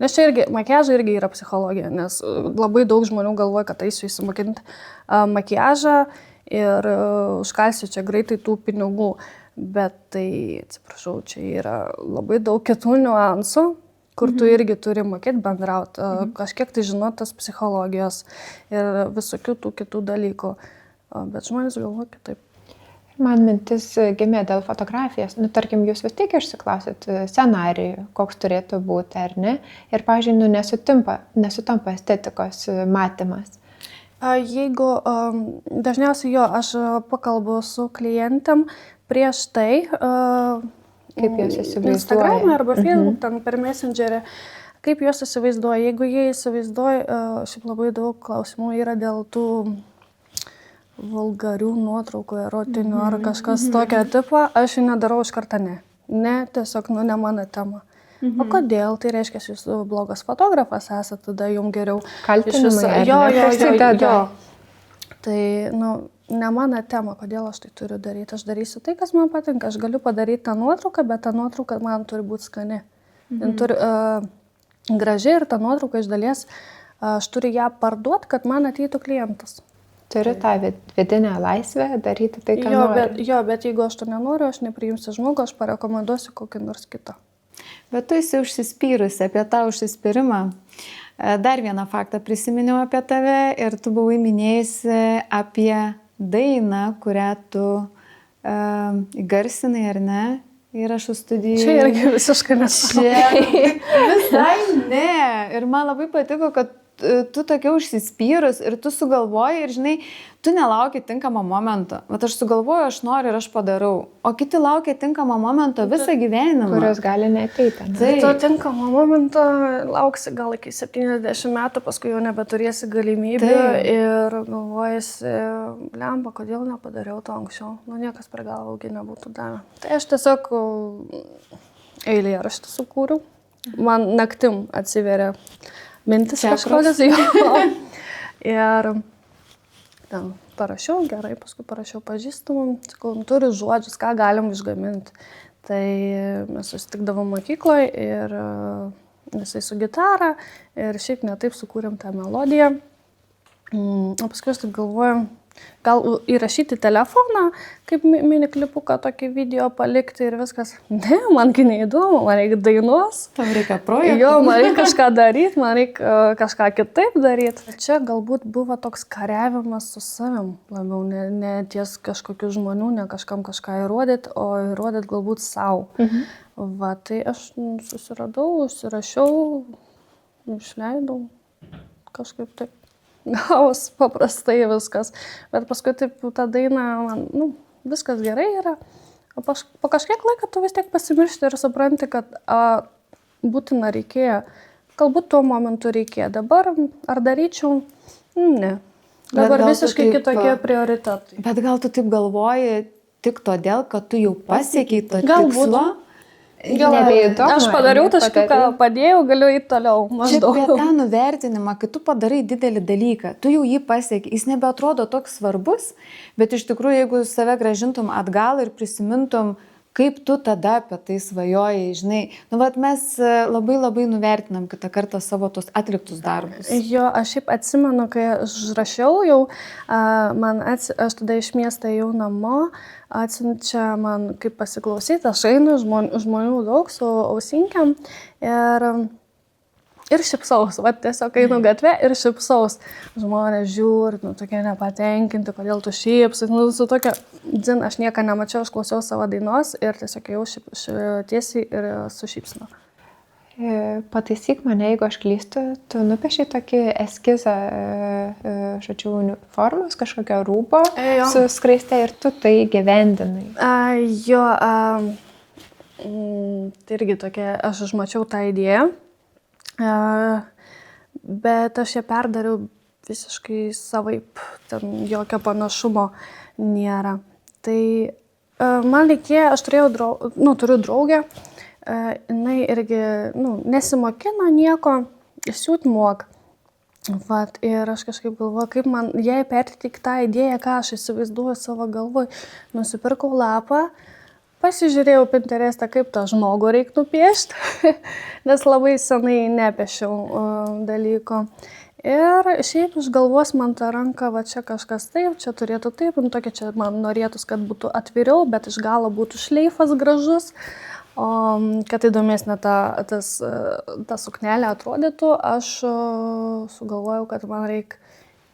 Nes čia irgi, makiažai irgi yra psichologija, nes labai daug žmonių galvoja, kad eisiu įsimokinti makiažą ir užkalsiu čia greitai tų pinigų. Bet tai, atsiprašau, čia yra labai daug kitų niuansų, kur tu irgi turi mokėti bendrauti, kažkiek tai žinotas psichologijos ir visokių tų kitų dalykų. Bet žmonės galvoja kitaip. Man mintis gimė dėl fotografijos. Tarkim, jūs vis tiek išsiklausit scenarijų, koks turėtų būti, ar ne? Ir, pavyzdžiui, nesutampa estetikos matymas. Jeigu dažniausiai aš pakalbu su klientam prieš tai, kaip jos įsivaizduoja. Instagram'e arba Facebook, ten per Messenger'į, kaip jos įsivaizduoja. Jeigu jie įsivaizduoja, šiaip labai daug klausimų yra dėl tų vulgarių nuotraukų, erotinių ar kažkas tokio tipo, aš jų nedarau iš karto ne. Ne, tiesiog, ne mano tema. O kodėl? Tai reiškia, jūs blogas fotografas esate, tada jums geriau. Kaltinimai. Jo. Tai, ne mano tema, kodėl aš tai turiu daryti. Aš darysiu tai, kas man patinka. Aš galiu padaryti tą nuotrauką, bet ta nuotrauka man turi būti skani. Jin turi gražiai ir ta nuotrauka iš dalies, aš turiu ją parduoti, kad man ateitų klientas. Turi tą vidinę laisvę daryti tai, ką nori. Bet jeigu aš to nenoriu, aš nepriimsiu žmogų, aš parekomenduosiu kokį nors kitą. Bet tu esi užsispyrusi apie tą užsispyrimą. Dar vieną faktą prisiminiau apie tave ir tu buvai minėjusi apie dainą, kurią tu įgarsinai, ar ne? Įrašų studijoje. Čia irgi visiškai nesu. Visai ne. Ir man labai patiko, kad tu tokia užsispyrus ir tu sugalvoji ir, žinai, tu nelauki tinkamo momento. Vat aš sugalvoju, aš noriu ir aš padarau. O kiti laukia tinkamo momento visą gyvenimą. Kurios gali neateiti. Ne? Tai to tinkamo momento lauksi gal iki 70 metų, paskui jau nebeturėsi galimybių ir galvojasi, lemba, kodėl nepadariau to anksčiau. Nu, niekas per galvą augi nebūtų davę. Tai aš tiesiog eilėraštį sukūriau. Man naktim atsiveria mintis kažkokios jo. Ir ten parašiau gerai, paskui parašiau pažįstamam, sakau, turiu žodžius, ką galim išgaminti. Tai mes susitikdavom mokykloje ir jisai su gitara ir šiaip netaip sukūrėm tą melodiją. O paskui aš taip galvojom, gal įrašyti telefoną, kaip mini klipuką, tokį video palikti ir viskas. Ne, mangi neįdomu, man reikia dainos. Tam reikia projektų. Jo, man reikia kažką daryti, man reikia kažką kitaip daryti. Čia galbūt buvo toks kariavimas su savim, labiau ne ties kažkokių žmonių, ne kažkam kažką įrodyti, o įrodyti galbūt savo. Va, tai aš susiradau, užsirašiau, išleidau, kažkaip taip. Gaus paprastai viskas, bet paskui taip tą dainą, man, viskas gerai yra, o po kažkiek laiko tu vis tiek pasimiršti ir supranti, kad būtina reikėjo, galbūt tuo momentu reikėjo, dabar ar daryčiau, ne, dabar visiškai kitokie prioritetai. Bet gal tu taip galvoji tik todėl, kad tu jau pasiekiai to tikslo? Nebeįdomu. Aš padariau taškiuką, padėjau, galiu eiti toliau. Čia apie tą nuvertinimą, kai tu padarai didelį dalyką, tu jau jį pasiekiai, jis nebeatrodo toks svarbus, bet iš tikrųjų, jeigu save grąžintum atgal ir prisimintum, kaip tu tada apie tai svajojai, žinai, mes labai nuvertinam kitą kartą savo tos atliktus darbus. Jo, aš šiaip atsimenu, kai aš rašiau jau, aš tada iš miesto jau namo, atsiunčia man kaip pasiklausyti, aš einu, žmonių daug su ausinkiam ir šipsaus, tiesiog einu gatvę ir šipsaus. Žmonės žiūri, tokie nepatenkinti, kodėl tu šypsai, su tokia, aš nieko nemačiau, aš klausiau savo dainos ir tiesiog jau tiesiai ir su šypsnu. Pataisyk mane, jeigu aš klystu, tu nupiešiai tokį eskizą, formos, kažkokio rūbo su skraiste ir tu tai įgyvendinai. Jo, tai irgi tokia, aš užmačiau tą idėją. Bet aš ją perdariau visiškai savaip, ten jokio panašumo nėra. Tai man reikėjo, aš turiu draugę, jinai irgi nesimokino nieko, siūt mok. Vat, ir aš kažkaip galvoju, kaip man jai perteikti tą idėją, ką aš įsivaizduoju savo galvoj. Nusipirkau lapą. Pasižiūrėjau Pinterestą, kaip tą žmogų reiktų piešti, nes labai senai nepiešiau dalyko. Ir šiaip iš galvos man tą ranką, va čia kažkas taip, čia turėtų taip, tokia čia man norėtųs, kad būtų atviriau, bet iš galo būtų šleifas gražus. O kad įdomesnė ta suknelė atrodytų, aš sugalvojau, kad man reikia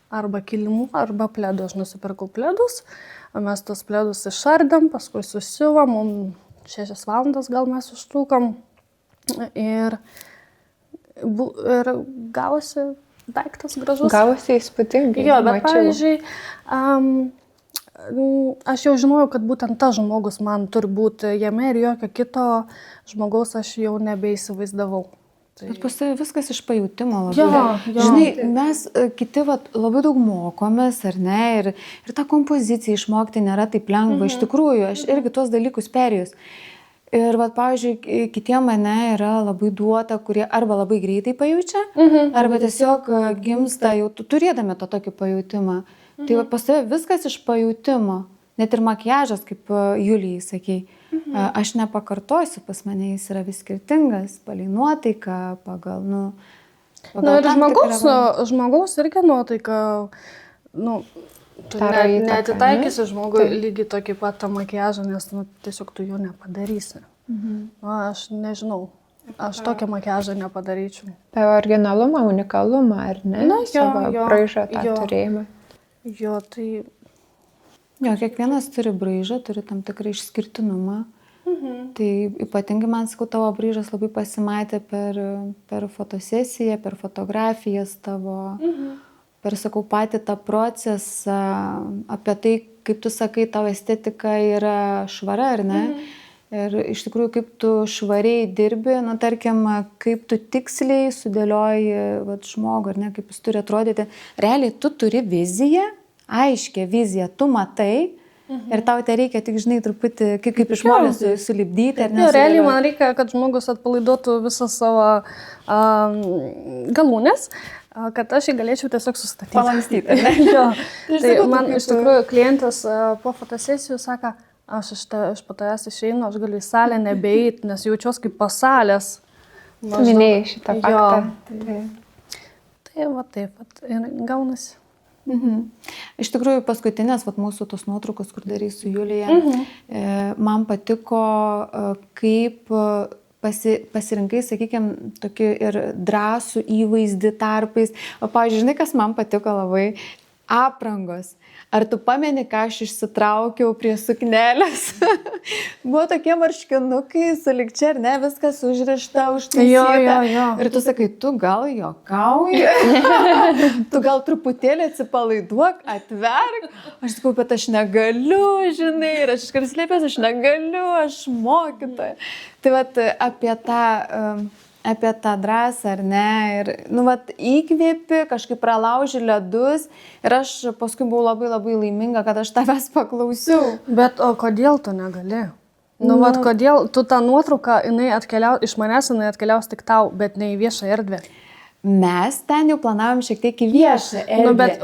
arba kilimų, arba pledų. Aš nusipirkau pledus. Mes tos pledus išardėm, paskui susiuvom, 6 valandas gal mes užtrukom ir gavosi daiktas gražus. Gavosi įspūdingai. Jo, bet pavyzdžiui, aš jau žinojau, kad būtent tas žmogus man turi būti jame ir jokio kito žmogaus aš jau nebeįsivaizdavau. Bet pas tave viskas iš pajutimo labai. Jo. Žinai, mes kiti labai daug mokomės, ar ne, ir tą kompoziciją išmokti nėra taip lengva. Iš tikrųjų, aš irgi tuos dalykus perėjus. Ir, pavyzdžiui, kitiem mane yra labai duota, kurie arba labai greitai pajaučia, arba tiesiog gimsta jau turėdami to tokį pajutimą. Tai pas tave viskas iš pajutimo. Net ir makiažas, kaip Julijai sakei. Aš nepakartosiu, pas mane jis yra vis skirtingas, palei nuotaiką, pagal ir žmogaus irgi nuotaika, tu neatitaikysi žmogui lygiai tokį pat tą makiažą, nes tiesiog tu jo nepadarysi. Aš nežinau, aš tokią makiažą nepadaryčiau. Apie originalumą, unikalumą, ar ne? Savo braižą tą turėjimą. Jo, tai... Jo, kiekvienas turi braižą, turi tam tikrą išskirtinumą. Tai ypatingai man, sakau, tavo braižas labai pasimatė per fotosesiją, per fotografijas tavo, per, sakau, patį tą procesą, apie tai, kaip tu sakai, tavo estetika yra švara, ar ne? Ir iš tikrųjų, kaip tu švariai dirbi, nu, tarkim, kaip tu tiksliai sudėlioji žmogų, ar ne, kaip jis turi atrodyti. Realiai tu turi viziją, aiškę viziją, tu matai ir tau tai reikia tik, žinai, truputį, kaip iš molės sulipdyti, ar ne? Jo, realiai man reikia, kad žmogus atpalaiduotų visą savo galūnės, kad aš jį galėčiau tiesiog sustatyti. Palankstyti, ar ne? Jo. Tai man iš tikrųjų klientas po fotosesijų sako, aš iš po tavęs išeinu, aš galiu į salę nebeit, nes jaučiuos kaip po salės. Tu minėjai šitą faktą. Tai va taip, ir gaunasi. Iš tikrųjų, paskutinės mūsų tos nuotraukos, kur darys su Julija, man patiko, kaip pasirinkai, sakykime, tokį ir drąsų įvaizdį tarpais. O, pavyzdžiui, žinai, kas man patiko labai? Aprangos. Ar tu pameni, ką aš išsitraukiau prie suknelės? Buvo tokie marškinukai, sulig čia, ar ne, viskas užrišta, užtaisyta. Jo. Ir tu sakai, tu gal juokauji, tu gal truputėlį atsipalaiduok, atverk. Aš sakau, bet aš negaliu, žinai, ir aš iškart slėpęs, aš negaliu, aš mokytoja. Tai vat apie tą drąsą, ar ne, ir, nu, vat, įkvėpi, kažkaip pralauži ledus ir aš paskui buvau labai labai laiminga, kad aš tavęs paklausiau. Bet o kodėl tu negali? Vat kodėl tu tą nuotrauką, iš manęs jinai atkeliaus tik tau, bet ne į viešą erdvę? Mes ten jau planavom šiek tiek į viešą erdvę, bet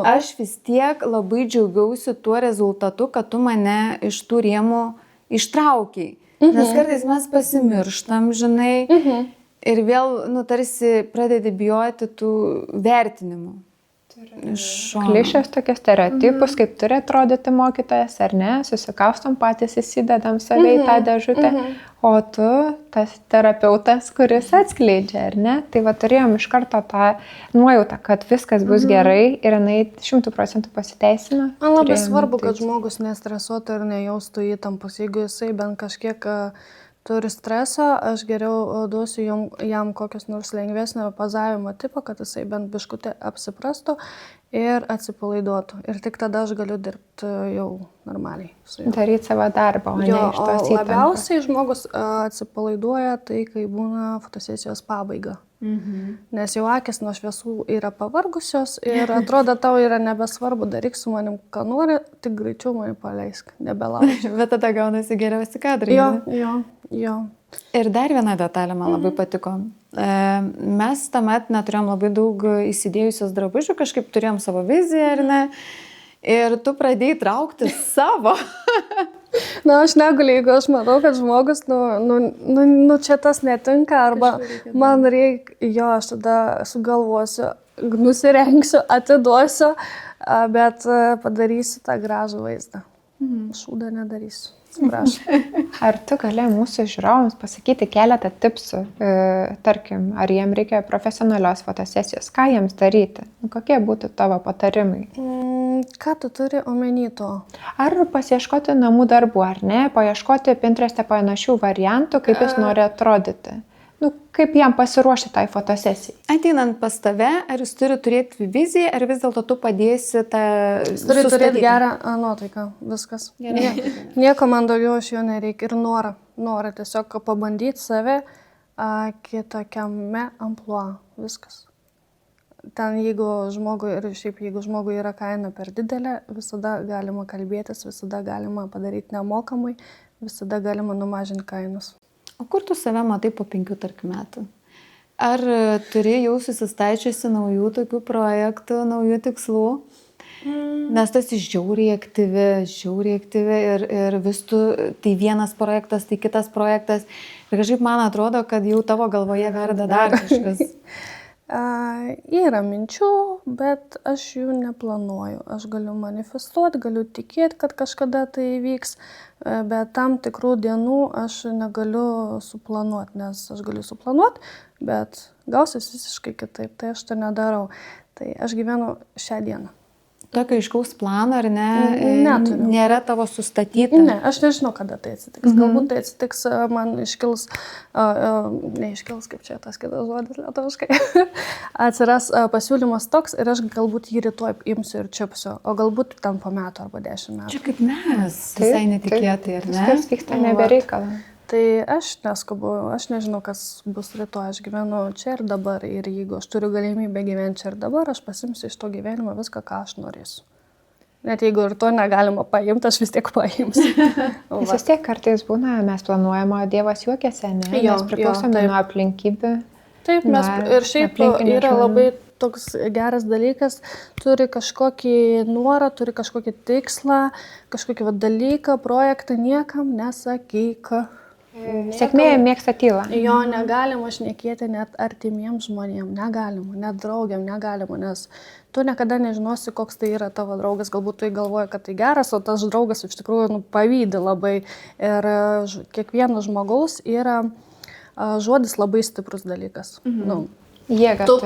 aš vis tiek labai džiaugiausi tuo rezultatu, kad tu mane iš tų rėmų ištraukiai. Nes kartais mes pasimirštam, žinai, ir vėl, nu, tarsi pradedi bijoti tų vertinimų. Klišės tokie stereotipus, kaip turi atrodyti mokytojas, ar ne, susikaustom patys, įsidedam save į tą dėžutę, o tu tas terapeutas, kuris atskleidžia, ar ne? Tai va turėjom iš karto tą nuojautą, kad viskas bus gerai ir jinai 100% pasiteisina. Man labai svarbu, kad žmogus nestresuotų ir nejaustų įtampos. Jeigu jisai bent kažkiek turi streso, aš geriau duosiu jam kokios nors lengvesnio pozavimo tipo, kad jisai bent biškutį apsiprastų ir atsipalaiduotų. Ir tik tada aš galiu dirbti jau normaliai. Daryti savo darbą, o ne iš tos įtampos. Labiausiai žmogus atsipalaiduoja tai, kai būna fotosesijos pabaiga. Nes jau akis nuo šviesų yra pavargusios ir atrodo tau yra nebesvarbu, daryk su manim, ką nori, tik greičiau mane paleisk, nebelauži. Bet tada gaunasi geriausi kadrai. Jo. Ir dar viena detalė man labai patiko. Mes tuomet neturėjom labai daug įsidėjusios drabužių, kažkaip turėjom savo viziją, ar ne? Ir tu pradėjai traukti savo. Na, aš negaliu, jeigu aš matau, kad žmogus, čia tas netinka, arba man reikia, aš tada sugalvosiu, nusirengsiu, atiduosiu, bet padarysiu tą gražų vaizdą. Šūdą nedarysiu. Ar tu gali mūsų žiūrovams pasakyti keletą tipsų, tarkim, ar jiems reikia profesionalios fotosesijos, ką jiems daryti, kokie būtų tavo patarimai? Ką tu turi omeny to? Ar pasieškoti namų darbų, ar ne, paieškoti Pintereste panašių variantų, kaip jis nori atrodyti? Kaip jam pasiruošti tai fotosesijai? Ateinant pas tave, ar jis turi turėti viziją, ar vis dėlto tu padėsi tą... Jis turi turėti gerą nuotaiką, viskas. Nieko man daugiau iš jo nereikia ir norą tiesiog pabandyti save kitokiame amplua, viskas. Ten jeigu žmogui yra kaina per didelė, visada galima kalbėtis, visada galima padaryti nemokamai, visada galima numažinti kainas. O kur tu save matai po 5 metų? Ar turi jau susistaičiusi naujų tokių projektų, naujų tikslų? Nes tu esi žiauriai aktyvi ir vis tu, tai vienas projektas, tai kitas projektas. Ir kažkaip man atrodo, kad jau tavo galvoje verda dar kažkas. Yra minčių, bet aš jų neplanuoju. Aš galiu manifestuoti, galiu tikėti, kad kažkada tai įvyks, bet tam tikrų dienų aš negaliu suplanuoti, nes aš galiu suplanuoti, bet gausis visiškai kitaip, tai aš to nedarau. Tai aš gyvenu šią dieną. tokio aiškaus plano, ar ne? Neturiu. Nėra tavo sustatyta. Ne, aš nežinau, kada tai atsitiks. Galbūt tai atsitiks, man iškils, neiškils, kaip čia tas kitas žodis lietuviškai, atsiras pasiūlymas toks ir aš galbūt jį rytoj imsiu ir čiupsiu, o galbūt tam po metų arba 10 metų. Čia kaip mes, visai netikėtai, ar ne? Viskas vyksta nebereikalo. Tai aš neskubu, aš nežinau, kas bus rytoj, aš gyvenu čia ir dabar ir jeigu aš turiu galimybę gyventi čia ir dabar, aš pasimsiu iš to gyvenimo viską, ką aš norėsiu. Net jeigu ir to negalima paimti, aš vis tiek paimsiu. Vis tiek kartais būna, mes planuojame, o Dievas juokiasi, ne? Mes priklausome nuo aplinkybių. Taip, mes ir šiaip yra labai toks geras dalykas, turi kažkokį norą, turi kažkokį tikslą, kažkokį dalyką, projektą, niekam nesakyk. Sėkmė mėgsta tylą. Jo, negalima šnekėti net artimiems žmonėms, negalima, net draugiam negalima, nes tu niekada nežinosi, koks tai yra tavo draugas, galbūt tu galvoji, kad tai geras, o tas draugas iš tikrųjų pavydi labai. Ir kiekvieno žmogaus yra žodis labai stiprus dalykas. Jėga. Tu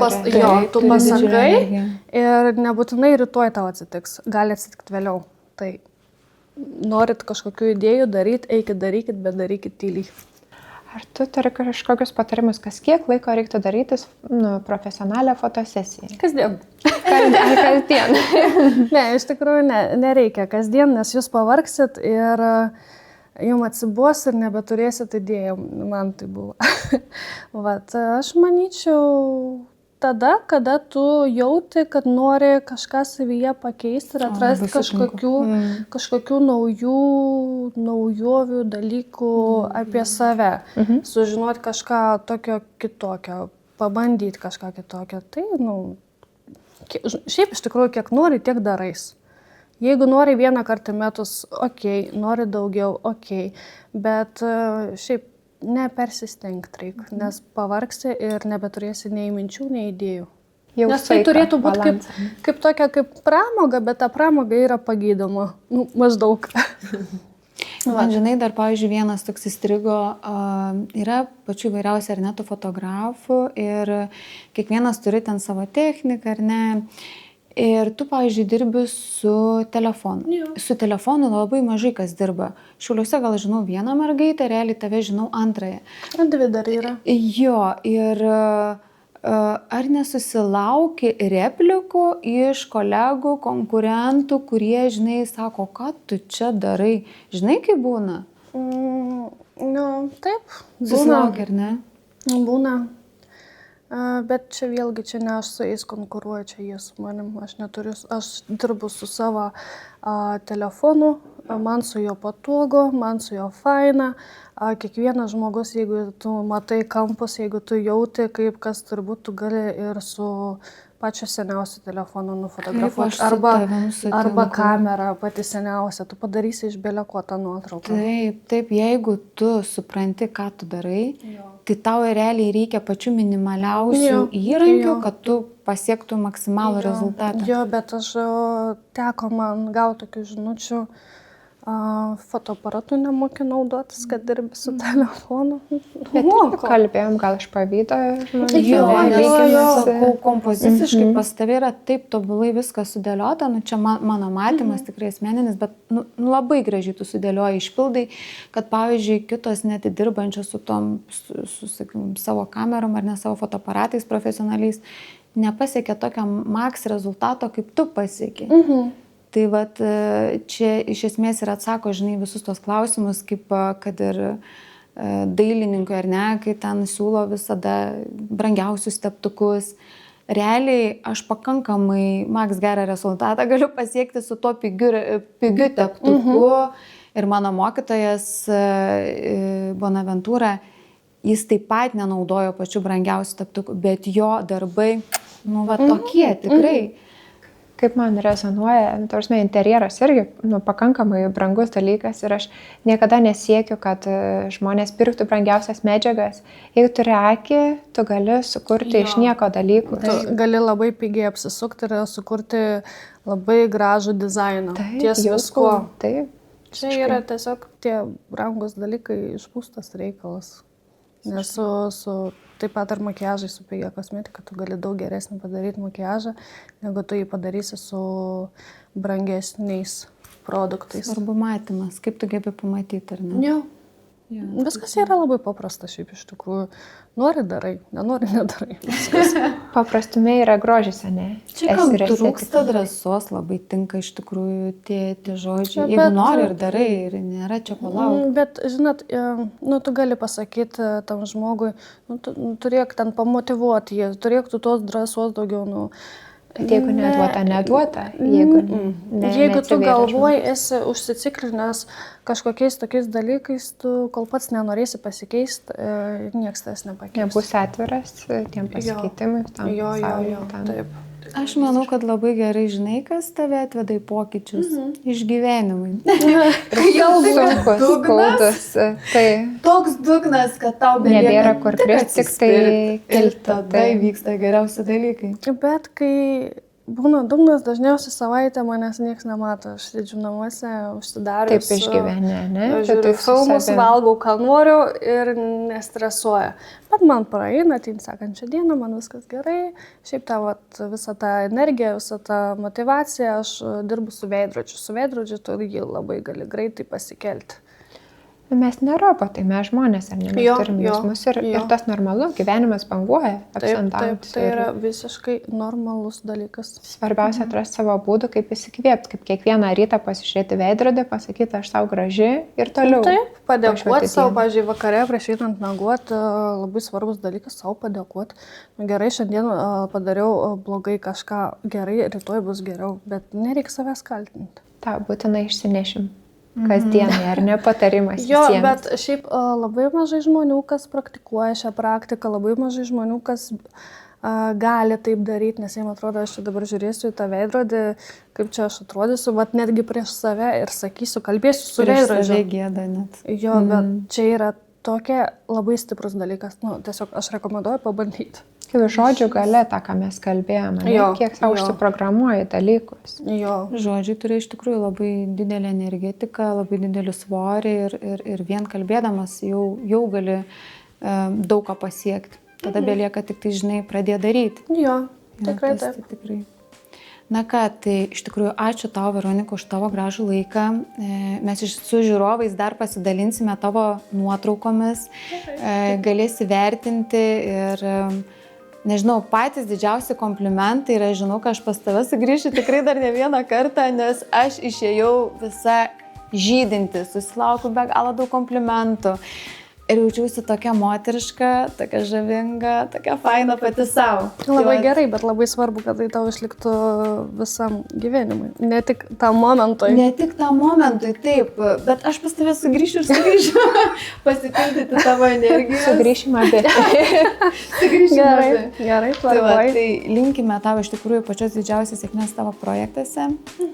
pasakai ir nebūtinai rytoj tau atsitiks, gali atsitikti vėliau. Tai norit kažkokių idėjų daryti, eikit darykit, bet darykit tyliai. Ar tu turi kažkokius patarimus, kas kiek laiko reiktų daryti profesionalią fotosesiją? Kasdien. Kasdien. Ne, iš tikrųjų nereikia kasdien, nes jūs pavargsit ir jums atsibos ir nebeturėsit idėjų. Man tai buvo. Aš manyčiau, tada, kada tu jauti, kad nori kažką savyje pakeisti ir atrasti kažkokių naujovių dalykų apie save. Sužinoti kažką tokio kitokio, pabandyti kažką kitokio. Tai, šiaip iš tikrųjų, kiek nori, tiek darais. Jeigu nori vieną kartą metus, okei, nori daugiau, okei, bet šiaip nepersistengti reikia, nes pavargsi ir nebeturėsi nei minčių, nei idėjų. Nes tai turėtų būti kaip tokia kaip pramoga, bet ta pramoga yra pagydoma, maždaug. Man, žinai, dar, pavyzdžiui, vienas toks įstrigo, yra pačių įvairiausių ar ne tų fotografų ir kiekvienas turi ten savo techniką, ar ne. Ir tu, pavyzdžiui, dirbi su telefonu. Su telefonu labai mažai kas dirba. Šiauliuose gal žinau vieną mergaitę, realiai tave žinau antrąją. Dvi dar yra. Jo, ir ar nesusilauki replikų iš kolegų, konkurentų, kurie, žinai, sako, ką tu čia darai? Žinai, kaip būna? Taip. Susilauki, ar ne? Būna. Bet čia vėlgi, čia ne aš su jais konkuruoju, čia jie su manim, aš dirbu su savo telefonu, man su jo patogu, man su jo faina. Kiekvienas žmogus, jeigu tu matai kampus, jeigu tu jauti, kaip kas turbūt, tu gali ir su pačiu seniausiu telefonu nufotografuoti. Arba kamera pati seniausia, tu padarysi iš beleko tą nuotrauką. Taip, jeigu tu supranti, ką tu darai, tai tau realiai reikia pačių minimaliausių įrankių, kad tu pasiektų maksimalų rezultatą. Jo, bet teko man gauti tokių žinučių, fotoaparatu nemoki naudotis, kad dirbi su telefonu. Bet kalbėjom, gal iš pavydo. Jo, kompoziciškai pas tave yra taip tobulai viskas sudėliota, čia mano matymas tikrai asmeninis, bet labai gražiai tu sudėlioji, išpildai, kad pavyzdžiui kitos net dirbančios su tom, sakykim, savo kamerom ar ne savo fotoaparatais profesionaliais, nepasiekia tokio maks rezultato, kaip tu pasieki. Tai vat čia iš esmės ir atsako, žinai, visus tos klausimus, kaip kad ir dailininkui, ar ne, kai ten siūlo visada brangiausius teptukus. Realiai aš pakankamai maks gerą rezultatą galiu pasiekti su tuo pigiu teptuku. Ir mano mokytojas Bonaventūra, jis taip pat nenaudojo pačių brangiausių teptukų, bet jo darbai, tokie tikrai. Kaip man rezonuoja, interjeras irgi pakankamai brangus dalykas ir aš niekada nesiekiu, kad žmonės pirktų brangiausias medžiagas. Jeigu turi akį, tu gali sukurti iš nieko dalykų. Tu gali labai pigiai apsisukti ir sukurti labai gražų dizainą. Ties visko. Taip. Čia yra tiesiog tie brangus dalykai išpūstas reikalas. Nes taip pat ar makiažai su pigia kosmetika, tu gali daug geresnį padaryti makiažą, negu tu jį padarysi su brangesniais produktais. Svarbu matymas, kaip tu gebi pamatyti, ar ne? Jo. Jo. Viskas yra labai paprasta šiaip iš tikrųjų. Nori darai, nenori nedarai. Viskas. Paprastume yra grožis, ne? Čia kam trūksta drąsos, labai tinka iš tikrųjų tie žodžiai. Jeigu Bet- nori ir darai, ir nėra čia ko laukti. Bet, žinot, tu gali pasakyti tam žmogui, turėk ten pamotivuoti jį, turėk tu tos drąsos daugiau. Jeigu neduota, jeigu Jeigu tu galvoji, esi užsiciklinęs kažkokiais tokiais dalykais, tu kol pats nenorėsi pasikeisti, nieks tas nepakeis. nebus atviras tiem pasikeitimui. Jo, taip. Aš manau, kad labai gerai žinai, kas tave atveda į pokyčius. Išgyvenimai. Sunkus, skaudus. Tai Toks dugnas, kad tau nebėra kur kristi, tik tai ir kilti. tada įvyksta geriausi dalykai. Bet kai būna dugnas, dažniausiai savaitę manęs nieks nemato. Aš sėdžiu namuose, užsidarius. Taip išgyvenę, ne? Žiūriu filmus, valgau, ką noriu ir nestresuoju. Bet man praeina, tai sekančią dieną man viskas gerai. Šiaip visą tą energiją, visą tą motivaciją aš dirbu su veidrodžiu. Su veidrodžiu tu jį labai gali greitai pasikelti. Mes ne robotai, mes žmonės, ar ne? Mes turim jausmus ir tas normalu, gyvenimas banguoja, Taip, tai yra visiškai normalus dalykas. Svarbiausia atrasti savo būdų, kaip įsikvėpti, kaip kiekvieną rytą pasižiūrėti veidrodį, pasakyti, aš tau graži ir toliau. Taip, padėkoti savo, pavyzdžiui, vakare prieš einant miegoti, labai svarbus dalykas savo padėkoti. Gerai, šiandien padariau blogai kažką gerai, rytoj bus geriau, bet nereikia savęs kaltinti. Ta, būtinai išsinešim. Kasdienai, ar ne, patarimas Jo, visiems. bet šiaip labai mažai žmonių, kas praktikuoja šią praktiką, labai mažai žmonių, kas gali taip daryti, nes jiems atrodo, aš čia dabar žiūrėsiu į tą veidrodį, kaip čia aš atrodysiu, bet netgi prieš save ir sakysiu, kalbėsiu su veidrodžiu. Prieš save gėda net. Jo, bet čia yra tokia labai stiprus dalykas, tiesiog aš rekomenduoju pabandyti. Kaip žodžių gale, tą, ką mes kalbėjome, kiek savo užsiprogramuoji dalykus. Jo. Žodžiai turi iš tikrųjų labai didelę energetiką, labai didelį svorį ir vien kalbėdamas jau gali daug ką pasiekti. Tada belieka tik tai, žinai, pradėti daryti. Jo, tikrai tas taip. Tikrai. Na ką, tai iš tikrųjų ačiū tau, Veronika, už tavo gražų laiką. Mes su žiūrovais dar pasidalinsime tavo nuotraukomis, galėsi vertinti ir nežinau, patys didžiausi komplimentai ir aš žinau, kad aš pas tave sugrįšiu tikrai dar ne vieną kartą, nes aš išėjau visa žydinti, susilaukiu be galo daug komplimentų. Ir jaučiausi tokia moteriška, tokia žavinga, tokia faina pati savo. Labai gerai, bet labai svarbu, kad tai tau išliktų visam gyvenimui. Ne tik tam momentui. Ne tik tam momentui, taip, bet aš pas tave sugrįšiu ir sugrįšiu pasipildyti tavo energiją. Sugrįšim abi. Gerai, tvarkoj. Tai linkime tavo iš tikrųjų pačios didžiausios sėkmės tavo projektuose.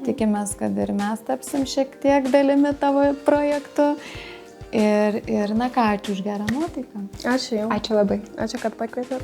Tikimės, kad ir mes tapsim šiek tiek dalimi tavo projektų. Ir na ką, ačiū už gerą nuotaiką. Ačiū jau. Ačiū labai. Ačiū, kad pakvietėt.